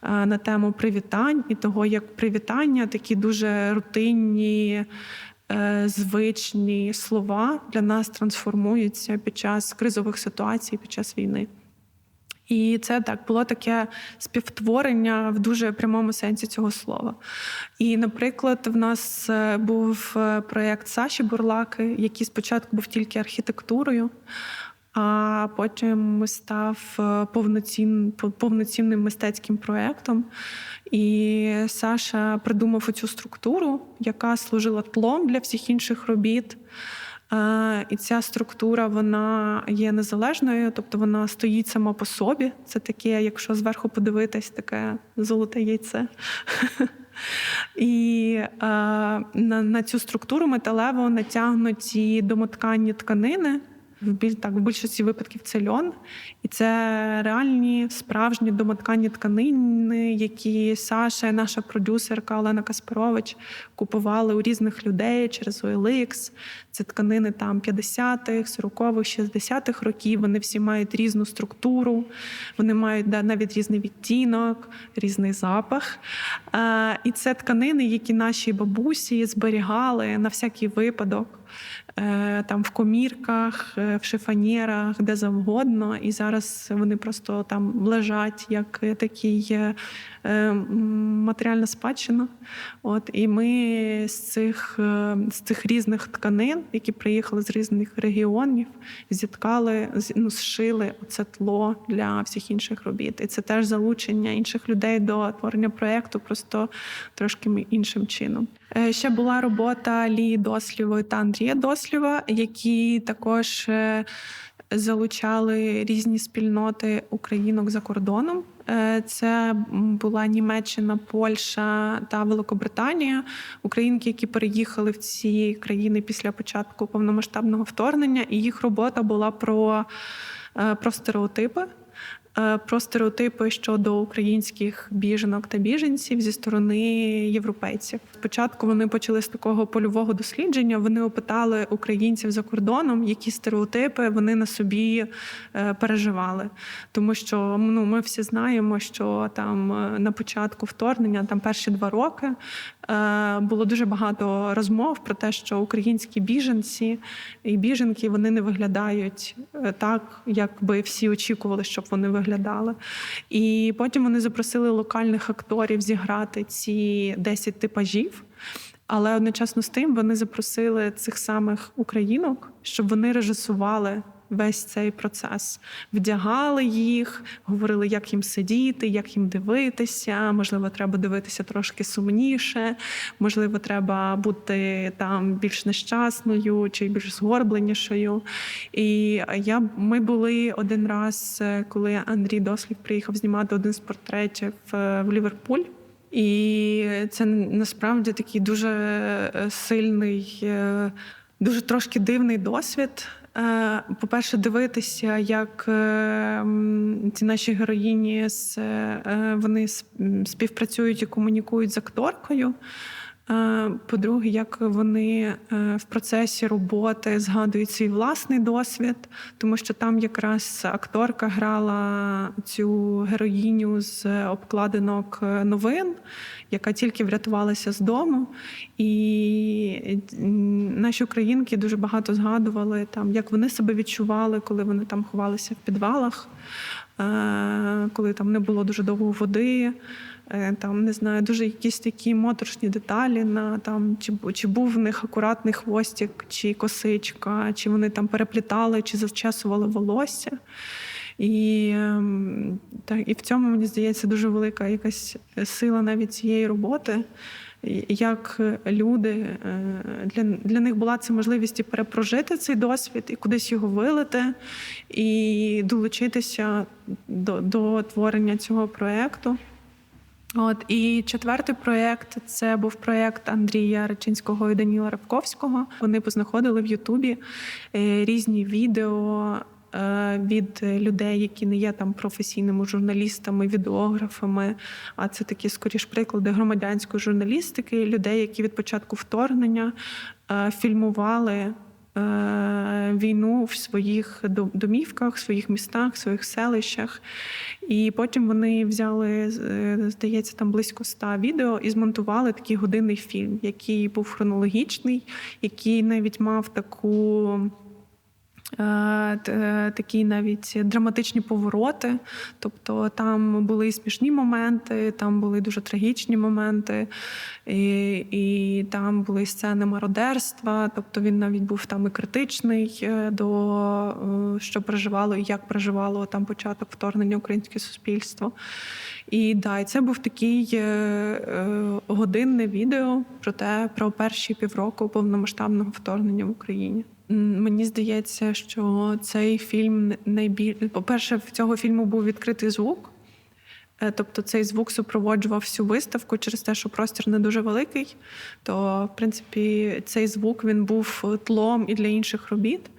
[SPEAKER 3] на тему привітань і того, як привітання, такі дуже рутинні, звичні слова для нас трансформуються під час кризових ситуацій, під час війни. І це так було таке співтворення в дуже прямому сенсі цього слова. І, наприклад, в нас був проєкт Саші Бурлаки, який спочатку був тільки архітектурою, а потім став повноцінним мистецьким проєктом. І Саша придумав оцю структуру, яка служила тлом для всіх інших робіт. І ця структура, вона є незалежною, тобто вона стоїть сама по собі. Це таке, якщо зверху подивитись, таке золоте яйце. І на цю структуру металево натягнуті домотканні тканини. В більшості випадків це льон. І це реальні, справжні домотканні тканини, які Саша і наша продюсерка Олена Каспирович купували у різних людей через OLX. Це тканини там 50-х, 40-х, 60-х років. Вони всі мають різну структуру, вони мають навіть різний відтінок, різний запах. І це тканини, які наші бабусі зберігали на всякий випадок. Там в комірках, в шифонєрах, де завгодно. І зараз вони просто там лежать як такий матеріальна спадщина. І ми з цих різних тканин, які приїхали з різних регіонів, зшили оце тло для всіх інших робіт. І це теж залучення інших людей до творення проєкту, просто трошки іншим чином. Ще була робота Лії Дослівої та Андрія Дослєва, які також залучали різні спільноти українок за кордоном. Це була Німеччина, Польща та Великобританія. Українки, які переїхали в ці країни після початку повномасштабного вторгнення, і їх робота була про стереотипи. Про стереотипи щодо українських біженок та біженців зі сторони європейців. Спочатку вони почали з такого польового дослідження, вони опитали українців за кордоном, які стереотипи вони на собі переживали. Тому що ми всі знаємо, що там на початку вторгнення, там перші 2 роки, було дуже багато розмов про те, що українські біженці і біженки, вони не виглядають так, як би всі очікували, щоб вони виглядали. І потім вони запросили локальних акторів зіграти ці 10 типажів, але одночасно з тим вони запросили цих самих українок, щоб вони режисували весь цей процес. Вдягали їх, говорили, як їм сидіти, як їм дивитися. Можливо, треба дивитися трошки сумніше, можливо, треба бути там більш нещасною чи більш згорбленішою. І ми були один раз, коли Андрій Дослів приїхав знімати один з портретів в Ліверпуль. І це насправді такий дуже сильний, дуже трошки дивний досвід. По-перше, дивитися, як ці наші героїні вони співпрацюють і комунікують з акторкою. По-друге, як вони в процесі роботи згадують свій власний досвід, тому що там якраз акторка грала цю героїню з обкладинок новин, яка тільки врятувалася з дому. І наші українки дуже багато згадували, там, як вони себе відчували, коли вони там ховалися в підвалах, коли там не було дуже довго води. Там, не знаю, дуже якісь такі моторошні деталі, там, чи був в них акуратний хвостик, чи косичка, чи вони там переплітали, чи зачесували волосся. І в цьому, мені здається, дуже велика якась сила навіть цієї роботи, як люди, для них була це можливість і перепрожити цей досвід, і кудись його вилити, і долучитися до творення цього проєкту. І четвертий проєкт – це був проєкт Андрія Рачинського і Даніла Рабковського. Вони познаходили в Ютубі різні відео від людей, які не є там професійними журналістами, відеографами, а це такі, скоріш, приклади громадянської журналістики, людей, які від початку вторгнення фільмували війну в своїх домівках, в своїх містах, в своїх селищах. І потім вони взяли, здається, там близько 100 відео і змонтували такий годинний фільм, який був хронологічний, який навіть мав такі навіть драматичні повороти. Тобто там були і смішні моменти, там були дуже трагічні моменти, і там були сцени мародерства. Тобто він навіть був там і критичний до що переживало і як переживало там початок вторгнення українське суспільство. І це був такий годинне відео про перші півроку повномасштабного вторгнення в Україні. Мені здається, що цей фільм по-перше, в цього фільму був відкритий звук. Тобто цей звук супроводжував всю виставку через те, що простір не дуже великий. То, в принципі, цей звук, він був тлом і для інших робіт.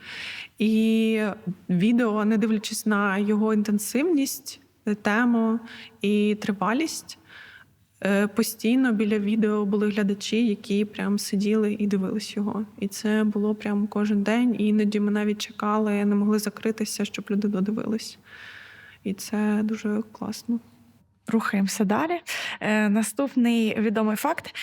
[SPEAKER 3] І відео, не дивлячись на його інтенсивність, тему і тривалість, постійно біля відео були глядачі, які прям сиділи і дивились його. І це було прям кожен день. І іноді ми навіть чекали, не могли закритися, щоб люди додивились. І це дуже класно.
[SPEAKER 1] Рухаємося далі. Наступний відомий факт.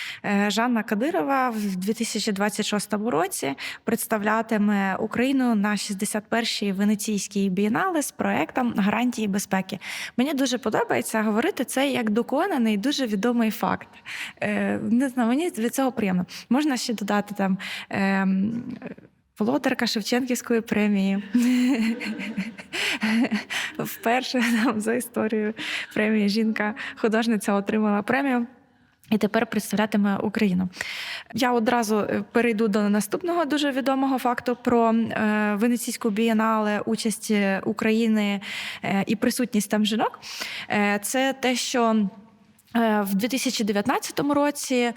[SPEAKER 1] Жанна Кадирова в 2026 році представлятиме Україну на 61-й Венеційській бієнале з проектом «Гарантії безпеки». Мені дуже подобається говорити це як доконаний, дуже відомий факт. Не знаю, мені від цього приємно. Можна ще додати там володарка Шевченківської премії. Вперше за історію премії жінка-художниця отримала премію і тепер представлятиме Україну. Я одразу перейду до наступного дуже відомого факту про Венеційську бієнале, участь України і присутність там жінок. Це те, що в 2019 році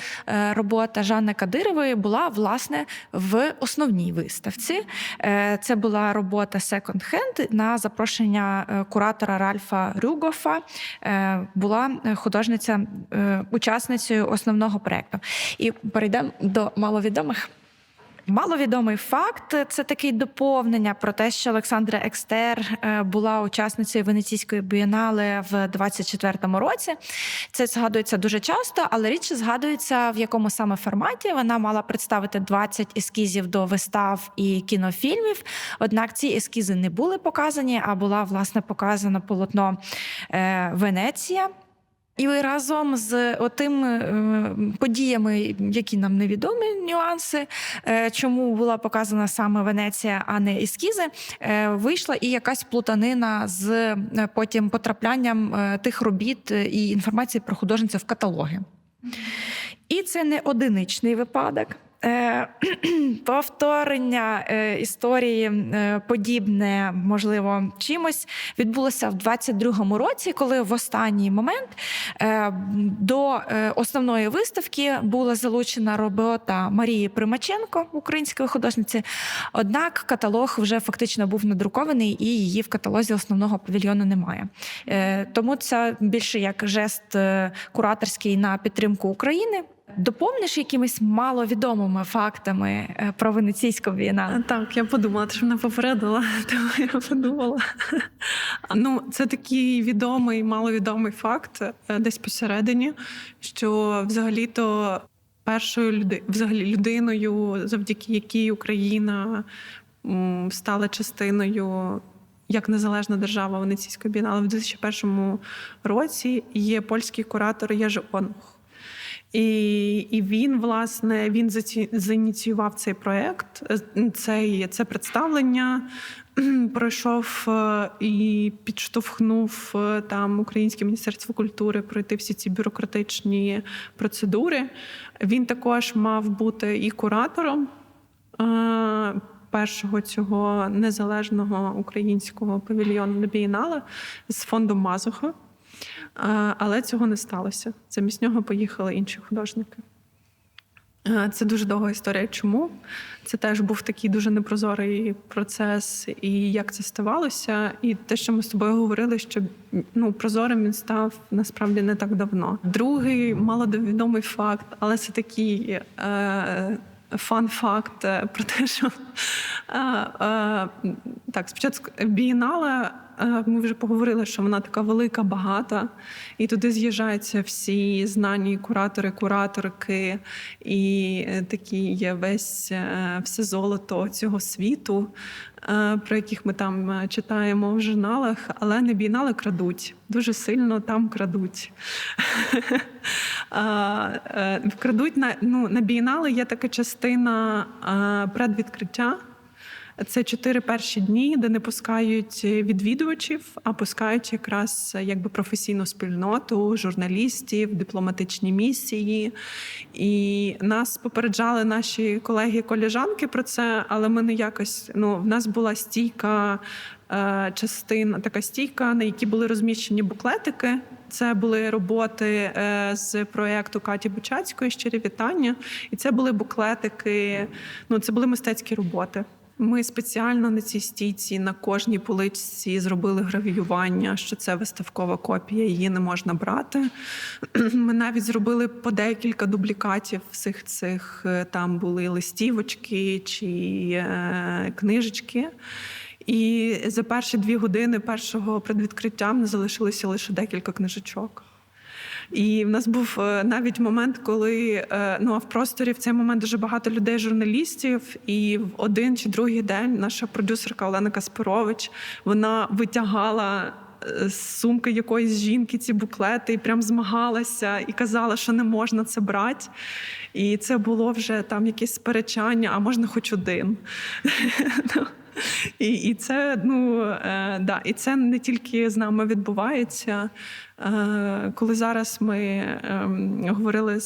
[SPEAKER 1] робота Жанни Кадирової була, власне, в основній виставці. Це була робота «Секонд-хенд» на запрошення куратора Ральфа Рюгофа. Була художниця учасницею основного проєкту. І перейдемо до маловідомих. Маловідомий факт – це таке доповнення про те, що Олександра Екстер була учасницею Венеційської бієнале в 24-му році. Це згадується дуже часто, але рідше згадується, в якому саме форматі. Вона мала представити 20 ескізів до вистав і кінофільмів, однак ці ескізи не були показані, а була, власне, показано полотно «Венеція». І разом з отим подіями, які нам невідомі, нюанси, чому була показана саме Венеція, а не ескізи, вийшла і якась плутанина з потім потраплянням тих робіт і інформації про художницю в каталоги. І це не одиничний випадок. Повторення історії подібне, можливо, чимось відбулося в 22-му році, коли в останній момент до основної виставки була залучена робота Марії Примаченко, української художниці, однак каталог вже фактично був надрукований і її в каталозі основного павільйону немає. Тому це більше як жест кураторський на підтримку України. Доповниш якимись маловідомими фактами про Венеційську бієнале?
[SPEAKER 3] Так, я подумала, ти ж мене попередила, тому я подумала. Це такий відомий, маловідомий факт десь посередині, що взагалі-то першою людиною, завдяки якій Україна стала частиною як незалежна держава Венеційської бієнале в 2001 році, є польський куратор Єrzy Онух. І він, власне, зініціював цей проєкт, це представлення, пройшов і підштовхнув там Українське міністерство культури пройти всі ці бюрократичні процедури. Він також мав бути і куратором першого цього незалежного українського павільйону на бієнале з фондом Мазуха. Але цього не сталося. Замість нього поїхали інші художники. Це дуже довга історія. Чому? Це теж був такий дуже непрозорий процес, і як це ставалося. І те, що ми з тобою говорили, що прозорим він став насправді не так давно. Другий маловідомий факт, але це такий фан-факт про те, що так, спочатку бієнале, ми вже поговорили, що вона така велика, багата, і туди з'їжджаються всі знані куратори, кураторки, і такі є все золото цього світу, про яких ми там читаємо в журналах, але на бієнале крадуть. Дуже сильно там крадуть. Крадуть на бієнале є така частина предвідкриття. Це 4 перші дні, де не пускають відвідувачів, а пускають якраз професійну спільноту, журналістів, дипломатичні місії. І нас попереджали наші колеги-колежанки про це, але ми не якось, в нас була стійка частина, така стійка, на якій були розміщені буклетики. Це були роботи з проєкту Каті Бучацької «Щирі вітання». І це були буклетики, це були мистецькі роботи. Ми спеціально на цій стійці, на кожній поличці зробили гравіювання, що це виставкова копія, її не можна брати. Ми навіть зробили по декілька дублікатів всіх цих, там були листівочки чи книжечки. І за перші 2 години першого предвідкриття не залишилося лише декілька книжечок. І в нас був навіть момент, коли в просторі в цей момент дуже багато людей, журналістів, і в один чи другий день наша продюсерка Олена Каспирович, вона витягала з сумки якоїсь жінки ці буклети і прям змагалася і казала, що не можна це брати. І це було вже там якесь сперечання, а можна хоч один. І це, і це не тільки з нами відбувається. Коли зараз ми говорили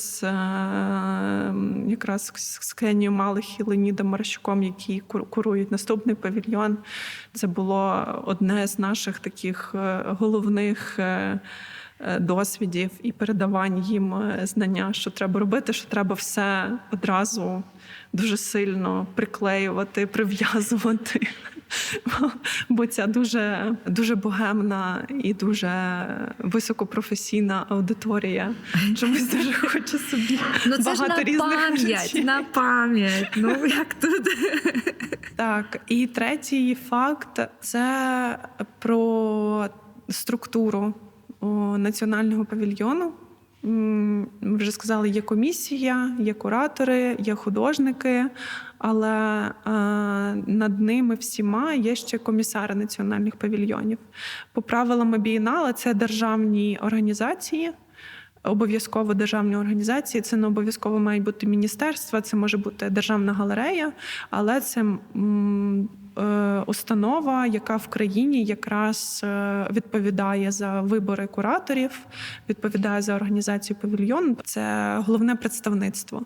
[SPEAKER 3] якраз з Ксенією Малих і Леонідом Маращуком, які курують наступний павільйон, це було одне з наших таких головних досвідів і передавань їм знання, що треба робити, що треба все одразу дуже сильно приклеювати, прив'язувати. Бо ця дуже, дуже богемна і дуже високопрофесійна аудиторія чомусь дуже хоче собі багато різних речей.
[SPEAKER 1] На пам'ять. Як тут?
[SPEAKER 3] Так, і третій факт – це про структуру національного павільйону. Ми вже сказали, є комісія, є куратори, є художники, але над ними всіма є ще комісари національних павільйонів. По правилам бієнале це державні організації, обов'язково державні організації, це не обов'язково мають бути міністерства, це може бути державна галерея, але це установа, яка в країні якраз відповідає за вибори кураторів, відповідає за організацію павільйону. Це головне представництво.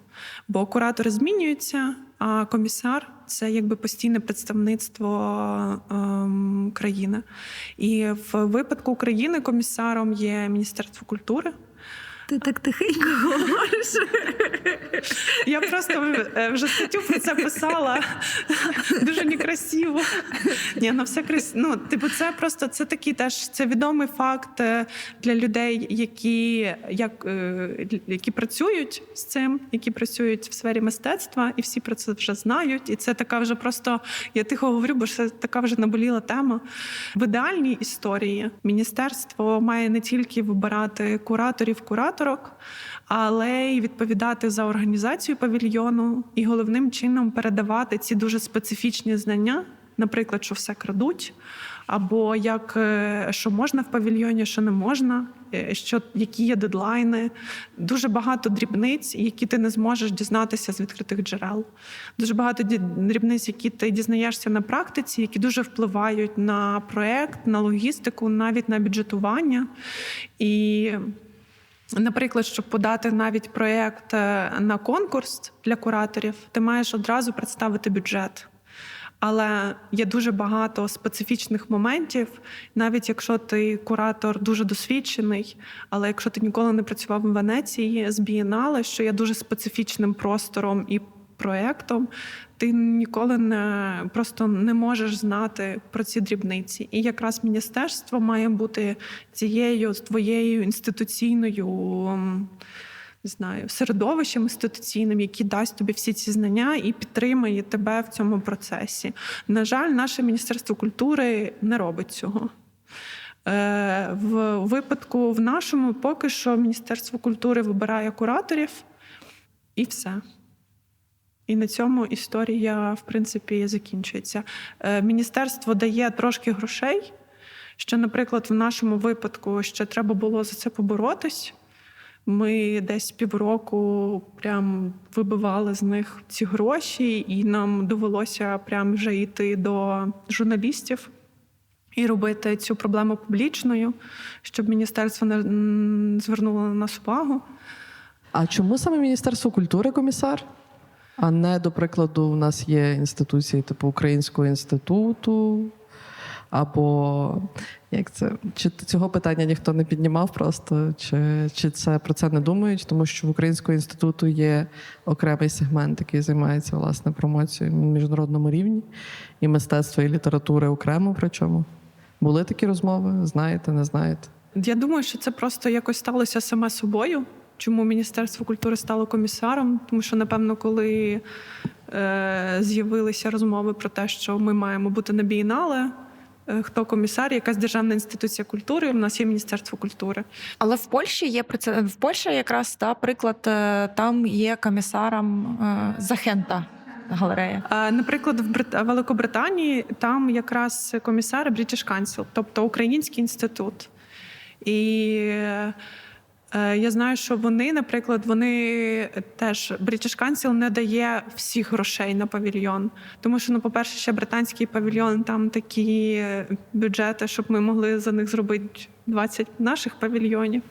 [SPEAKER 3] Бо куратори змінюються, а комісар – це якби постійне представництво країни. І в випадку України комісаром є Міністерство культури.
[SPEAKER 1] Ти так тихенько говориш.
[SPEAKER 3] Я просто вже статтю про це писала дуже некрасиво. Ні, ну все красиво. Ну, типу, це просто це такий теж це відомий факт для людей, які працюють з цим, які працюють в сфері мистецтва, і всі про це вже знають. І це така вже просто, я тихо говорю, бо це така вже наболіла тема. В ідеальній історії міністерство має не тільки вибирати кураторів, але й відповідати за організацію павільйону і головним чином передавати ці дуже специфічні знання, наприклад, що все крадуть, або що можна в павільйоні, що не можна, які є дедлайни. Дуже багато дрібниць, які ти не зможеш дізнатися з відкритих джерел. Дуже багато дрібниць, які ти дізнаєшся на практиці, які дуже впливають на проєкт, на логістику, навіть на бюджетування. І наприклад, щоб подати навіть проєкт на конкурс для кураторів, ти маєш одразу представити бюджет. Але є дуже багато специфічних моментів, навіть якщо ти куратор дуже досвідчений, але якщо ти ніколи не працював в Венеції з бієнале, що є дуже специфічним простором і проєктом, ти ніколи просто не можеш знати про ці дрібниці. І якраз міністерство має бути твоєю інституційною, не знаю, середовищем інституційним, який дасть тобі всі ці знання і підтримає тебе в цьому процесі. На жаль, наше Міністерство культури не робить цього. В випадку в нашому поки що Міністерство культури вибирає кураторів і все. І на цьому історія, в принципі, закінчується. Міністерство дає трошки грошей, що, наприклад, в нашому випадку ще треба було за це поборотись. Ми десь півроку прям вибивали з них ці гроші, і нам довелося прям вже йти до журналістів і робити цю проблему публічною, щоб міністерство не звернуло на нас увагу.
[SPEAKER 4] А чому саме Міністерство культури комісар? А не, до прикладу, у нас є інституції типу Українського інституту, або чи цього питання ніхто не піднімав просто, чи це про це не думають, тому що в Українського інституту є окремий сегмент, який займається, власне, промоцією на міжнародному рівні, і мистецтва, і літератури окремо причому. Були такі розмови? Знаєте, не знаєте?
[SPEAKER 3] Я думаю, що це просто якось сталося саме собою. Чому Міністерство культури стало комісаром? Тому що, напевно, коли з'явилися розмови про те, що ми маємо бути на бієнале, хто комісар, якась державна інституція культури, у нас є Міністерство культури.
[SPEAKER 1] Але в Польщі є в Польщі якраз приклад, там є комісаром Захента галерея.
[SPEAKER 3] Наприклад, в Великобританії там якраз комісар British Council, тобто Український інститут. І я знаю, що вони теж, British Council не дає всіх грошей на павільйон. Тому що, по-перше, ще британський павільйон, там такі бюджети, щоб ми могли за них зробити 20 наших павільйонів.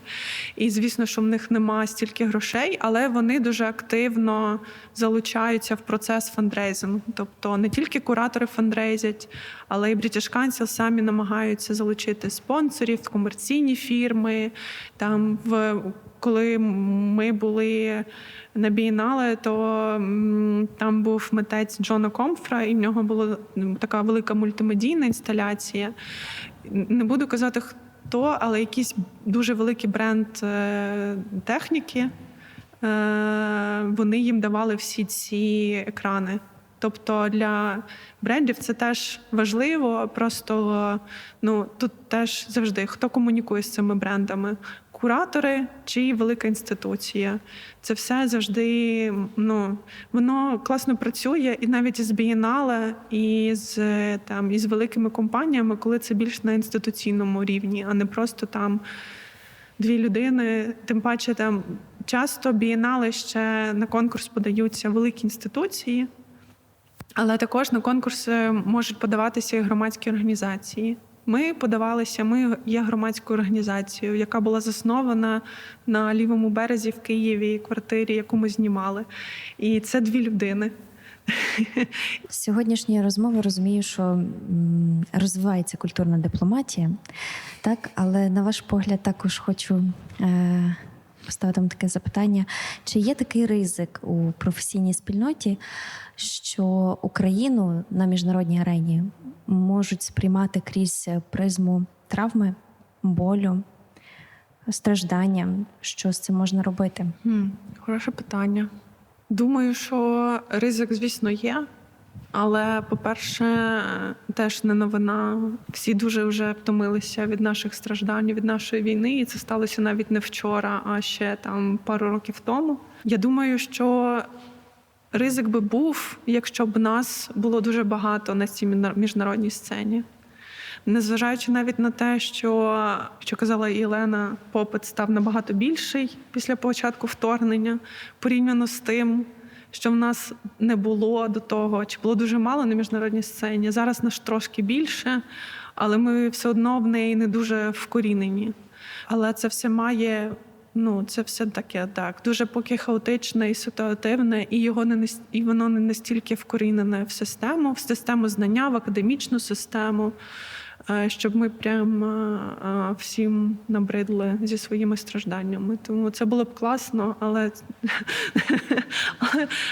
[SPEAKER 3] І, звісно, що в них нема стільки грошей, але вони дуже активно залучаються в процес фандрейзингу. Тобто не тільки куратори фандрейзять, але і British Council самі намагаються залучити спонсорів, комерційні фірми. Коли ми були на бієнале, то там був митець Джона Комфра, і в нього була така велика мультимедійна інсталяція. Не буду казати, хто, але якийсь дуже великий бренд техніки, вони їм давали всі ці екрани. Тобто для брендів це теж важливо, просто тут теж завжди, хто комунікує з цими брендами? Куратори чи велика інституція. Це все завжди, воно класно працює, і навіть із бієнале, і з великими компаніями, коли це більш на інституційному рівні, а не просто там 2 людини, тим паче там часто бієнале ще на конкурс подаються великі інституції, але також на конкурси можуть подаватися і громадські організації. Ми подавалися, ми є громадською організацією, яка була заснована на лівому березі в Києві, квартирі, яку ми знімали. І це 2 людини.
[SPEAKER 5] З сьогоднішньої розмови розумію, що розвивається культурна дипломатія, так? Але на ваш погляд також хочу поставити вам таке запитання. Чи є такий ризик у професійній спільноті, що Україну на міжнародній арені можуть сприймати крізь призму травми, болю, страждання? Що з цим можна робити?
[SPEAKER 3] Хороше питання. Думаю, що ризик, звісно, є. Але, по-перше, теж не новина. Всі дуже вже втомилися від наших страждань, від нашої війни. І це сталося навіть не вчора, а ще там пару років тому. Я думаю, що ризик би був, якщо б нас було дуже багато на цій міжнародній сцені. Незважаючи навіть на те, що казала Єлена, попит став набагато більший після початку вторгнення, порівняно з тим, що в нас не було до того, чи було дуже мало на міжнародній сцені. Зараз нас трошки більше, але ми все одно в неї не дуже вкорінені. Але це все має, це все таке, так, дуже поки хаотичне і ситуативне, і воно не настільки вкорінене в систему знання, в академічну систему, щоб ми прям всім набридли зі своїми стражданнями. Тому це було б класно,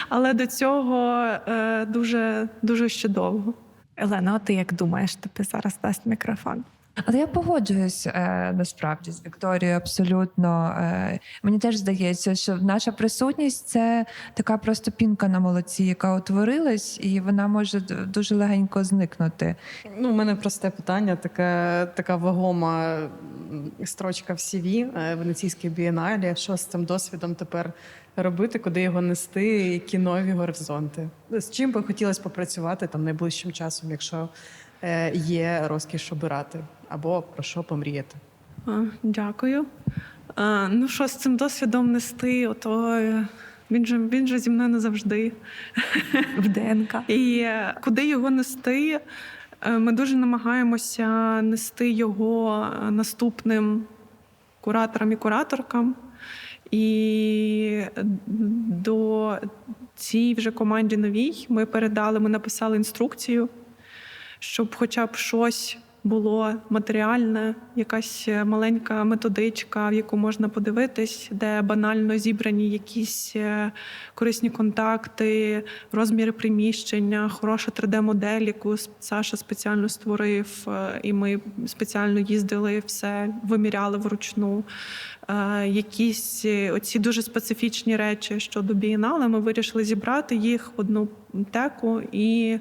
[SPEAKER 3] але до цього дуже, дуже ще довго.
[SPEAKER 1] Елена, а ти як думаєш? Тобі зараз дасть мікрофон.
[SPEAKER 2] Але я погоджуюсь насправді з Вікторією абсолютно. Мені теж здається, що наша присутність – це така просто пінка на молоці, яка утворилась, і вона може дуже легенько зникнути.
[SPEAKER 6] У мене просте питання, така вагома строчка в CV Венеційській бієнале. Що з цим досвідом тепер робити, куди його нести, які нові горизонти? З чим би хотілося попрацювати там найближчим часом, якщо є розкіш обирати, або про що помріяти?
[SPEAKER 3] Дякую. Що з цим досвідом нести, він же зі мною не завжди.
[SPEAKER 1] В ДНК.
[SPEAKER 3] І куди його нести, ми дуже намагаємося нести його наступним кураторам і кураторкам. І до цій вже команді новій ми написали інструкцію, щоб хоча б щось було матеріальне, якась маленька методичка, в яку можна подивитись, де банально зібрані якісь корисні контакти, розміри приміщення, хороша 3D-модель, яку Саша спеціально створив, і ми спеціально їздили, все виміряли вручну. Якісь оці дуже специфічні речі щодо бієнале, ми вирішили зібрати їх в одну теку і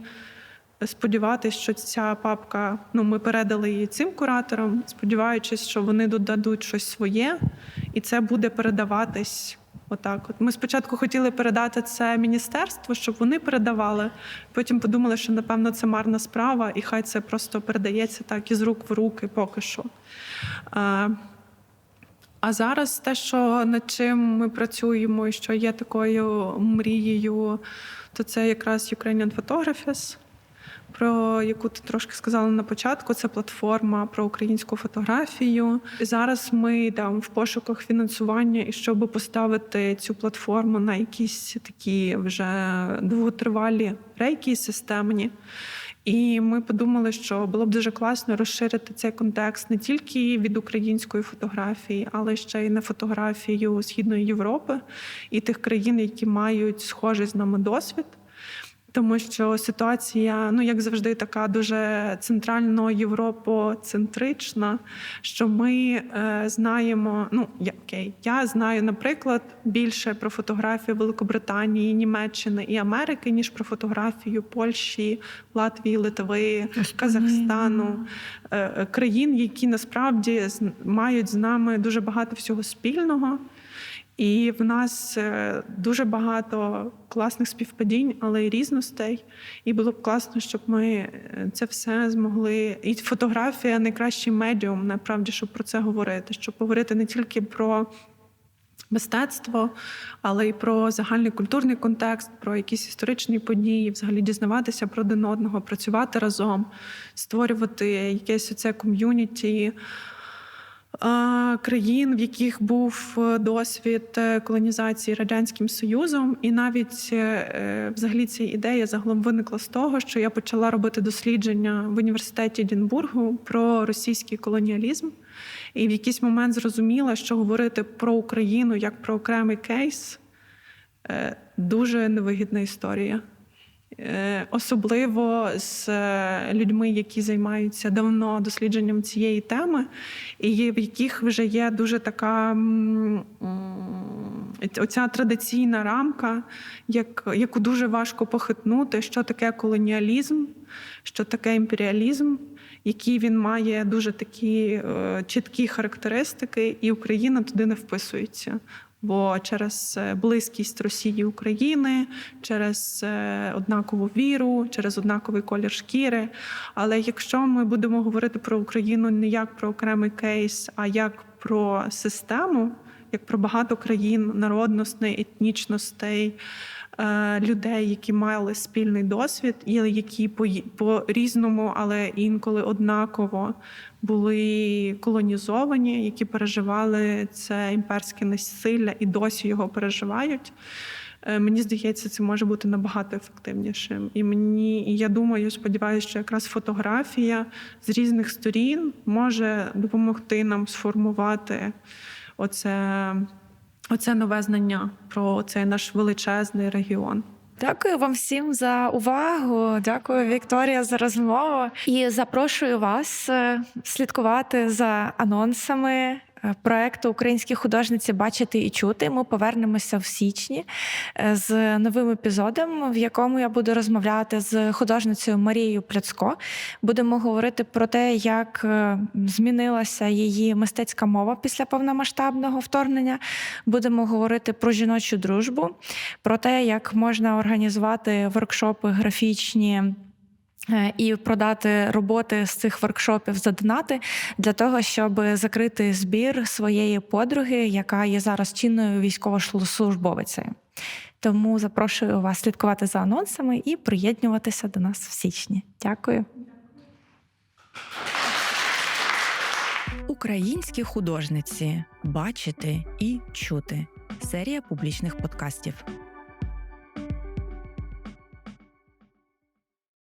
[SPEAKER 3] сподіватися, що ця папка, ми передали її цим кураторам, сподіваючись, що вони додадуть щось своє, і це буде передаватись отак. Ми спочатку хотіли передати це міністерству, щоб вони передавали, потім подумали, що, напевно, це марна справа, і хай це просто передається так із рук в руки поки що. А зараз те, що над чим ми працюємо і що є такою мрією, то це якраз Ukrainian Photographers, про яку ти трошки сказала на початку. Це платформа про українську фотографію. І зараз ми в пошуках фінансування, і щоб поставити цю платформу на якісь такі вже довготривалі рейки системні. І ми подумали, що було б дуже класно розширити цей контекст не тільки від української фотографії, але ще й на фотографію Східної Європи і тих країн, які мають схожий з нами досвід. Тому що ситуація, як завжди, така дуже центрально-європоцентрична, що ми знаємо, я знаю, наприклад, більше про фотографію Великобританії, Німеччини і Америки, ніж про фотографію Польщі, Латвії, Литви, Казахстану, країн, які насправді мають з нами дуже багато всього спільного. І в нас дуже багато класних співпадінь, але й різностей. І було б класно, щоб ми це все змогли. І фотографія найкращий медіум, насправді, щоб про це говорити, щоб говорити не тільки про мистецтво, але й про загальний культурний контекст, про якісь історичні події, взагалі дізнаватися про один одного, працювати разом, створювати якесь оце ком'юніті країн, в яких був досвід колонізації Радянським Союзом. І навіть взагалі ця ідея загалом виникла з того, що я почала робити дослідження в університеті Единбургу про російський колоніалізм. І в якийсь момент зрозуміла, що говорити про Україну як про окремий кейс дуже невигідна історія. Особливо з людьми, які займаються давно дослідженням цієї теми, і в яких вже є дуже така оця традиційна рамка, яку дуже важко похитнути, що таке колоніалізм, що таке імперіалізм, які він має дуже такі чіткі характеристики, і Україна туди не вписується. Бо через близькість Росії і України, через однакову віру, через однаковий колір шкіри. Але якщо ми будемо говорити про Україну не як про окремий кейс, а як про систему, як про багато країн, народностей, етнічностей, людей, які мали спільний досвід, і які по-різному, але інколи однаково були колонізовані, які переживали це імперське насилля і досі його переживають, мені здається, це може бути набагато ефективнішим. І я думаю, сподіваюся, що якраз фотографія з різних сторін може допомогти нам сформувати оце нове знання про цей наш величезний регіон.
[SPEAKER 1] Дякую вам всім за увагу. Дякую, Вікторія, за розмову. І запрошую вас слідкувати за анонсами проекту «Українські художниці. Бачити і чути». Ми повернемося в січні з новим епізодом, в якому я буду розмовляти з художницею Марією Пляцко. Будемо говорити про те, як змінилася її мистецька мова після повномасштабного вторгнення. Будемо говорити про жіночу дружбу, про те, як можна організувати воркшопи графічні і продати роботи з цих воркшопів за донати для того, щоб закрити збір своєї подруги, яка є зараз чинною військовослужбовицею. Тому запрошую вас слідкувати за анонсами і приєднуватися до нас в січні. Дякую. Українські художниці. Бачити і чути. Серія публічних подкастів.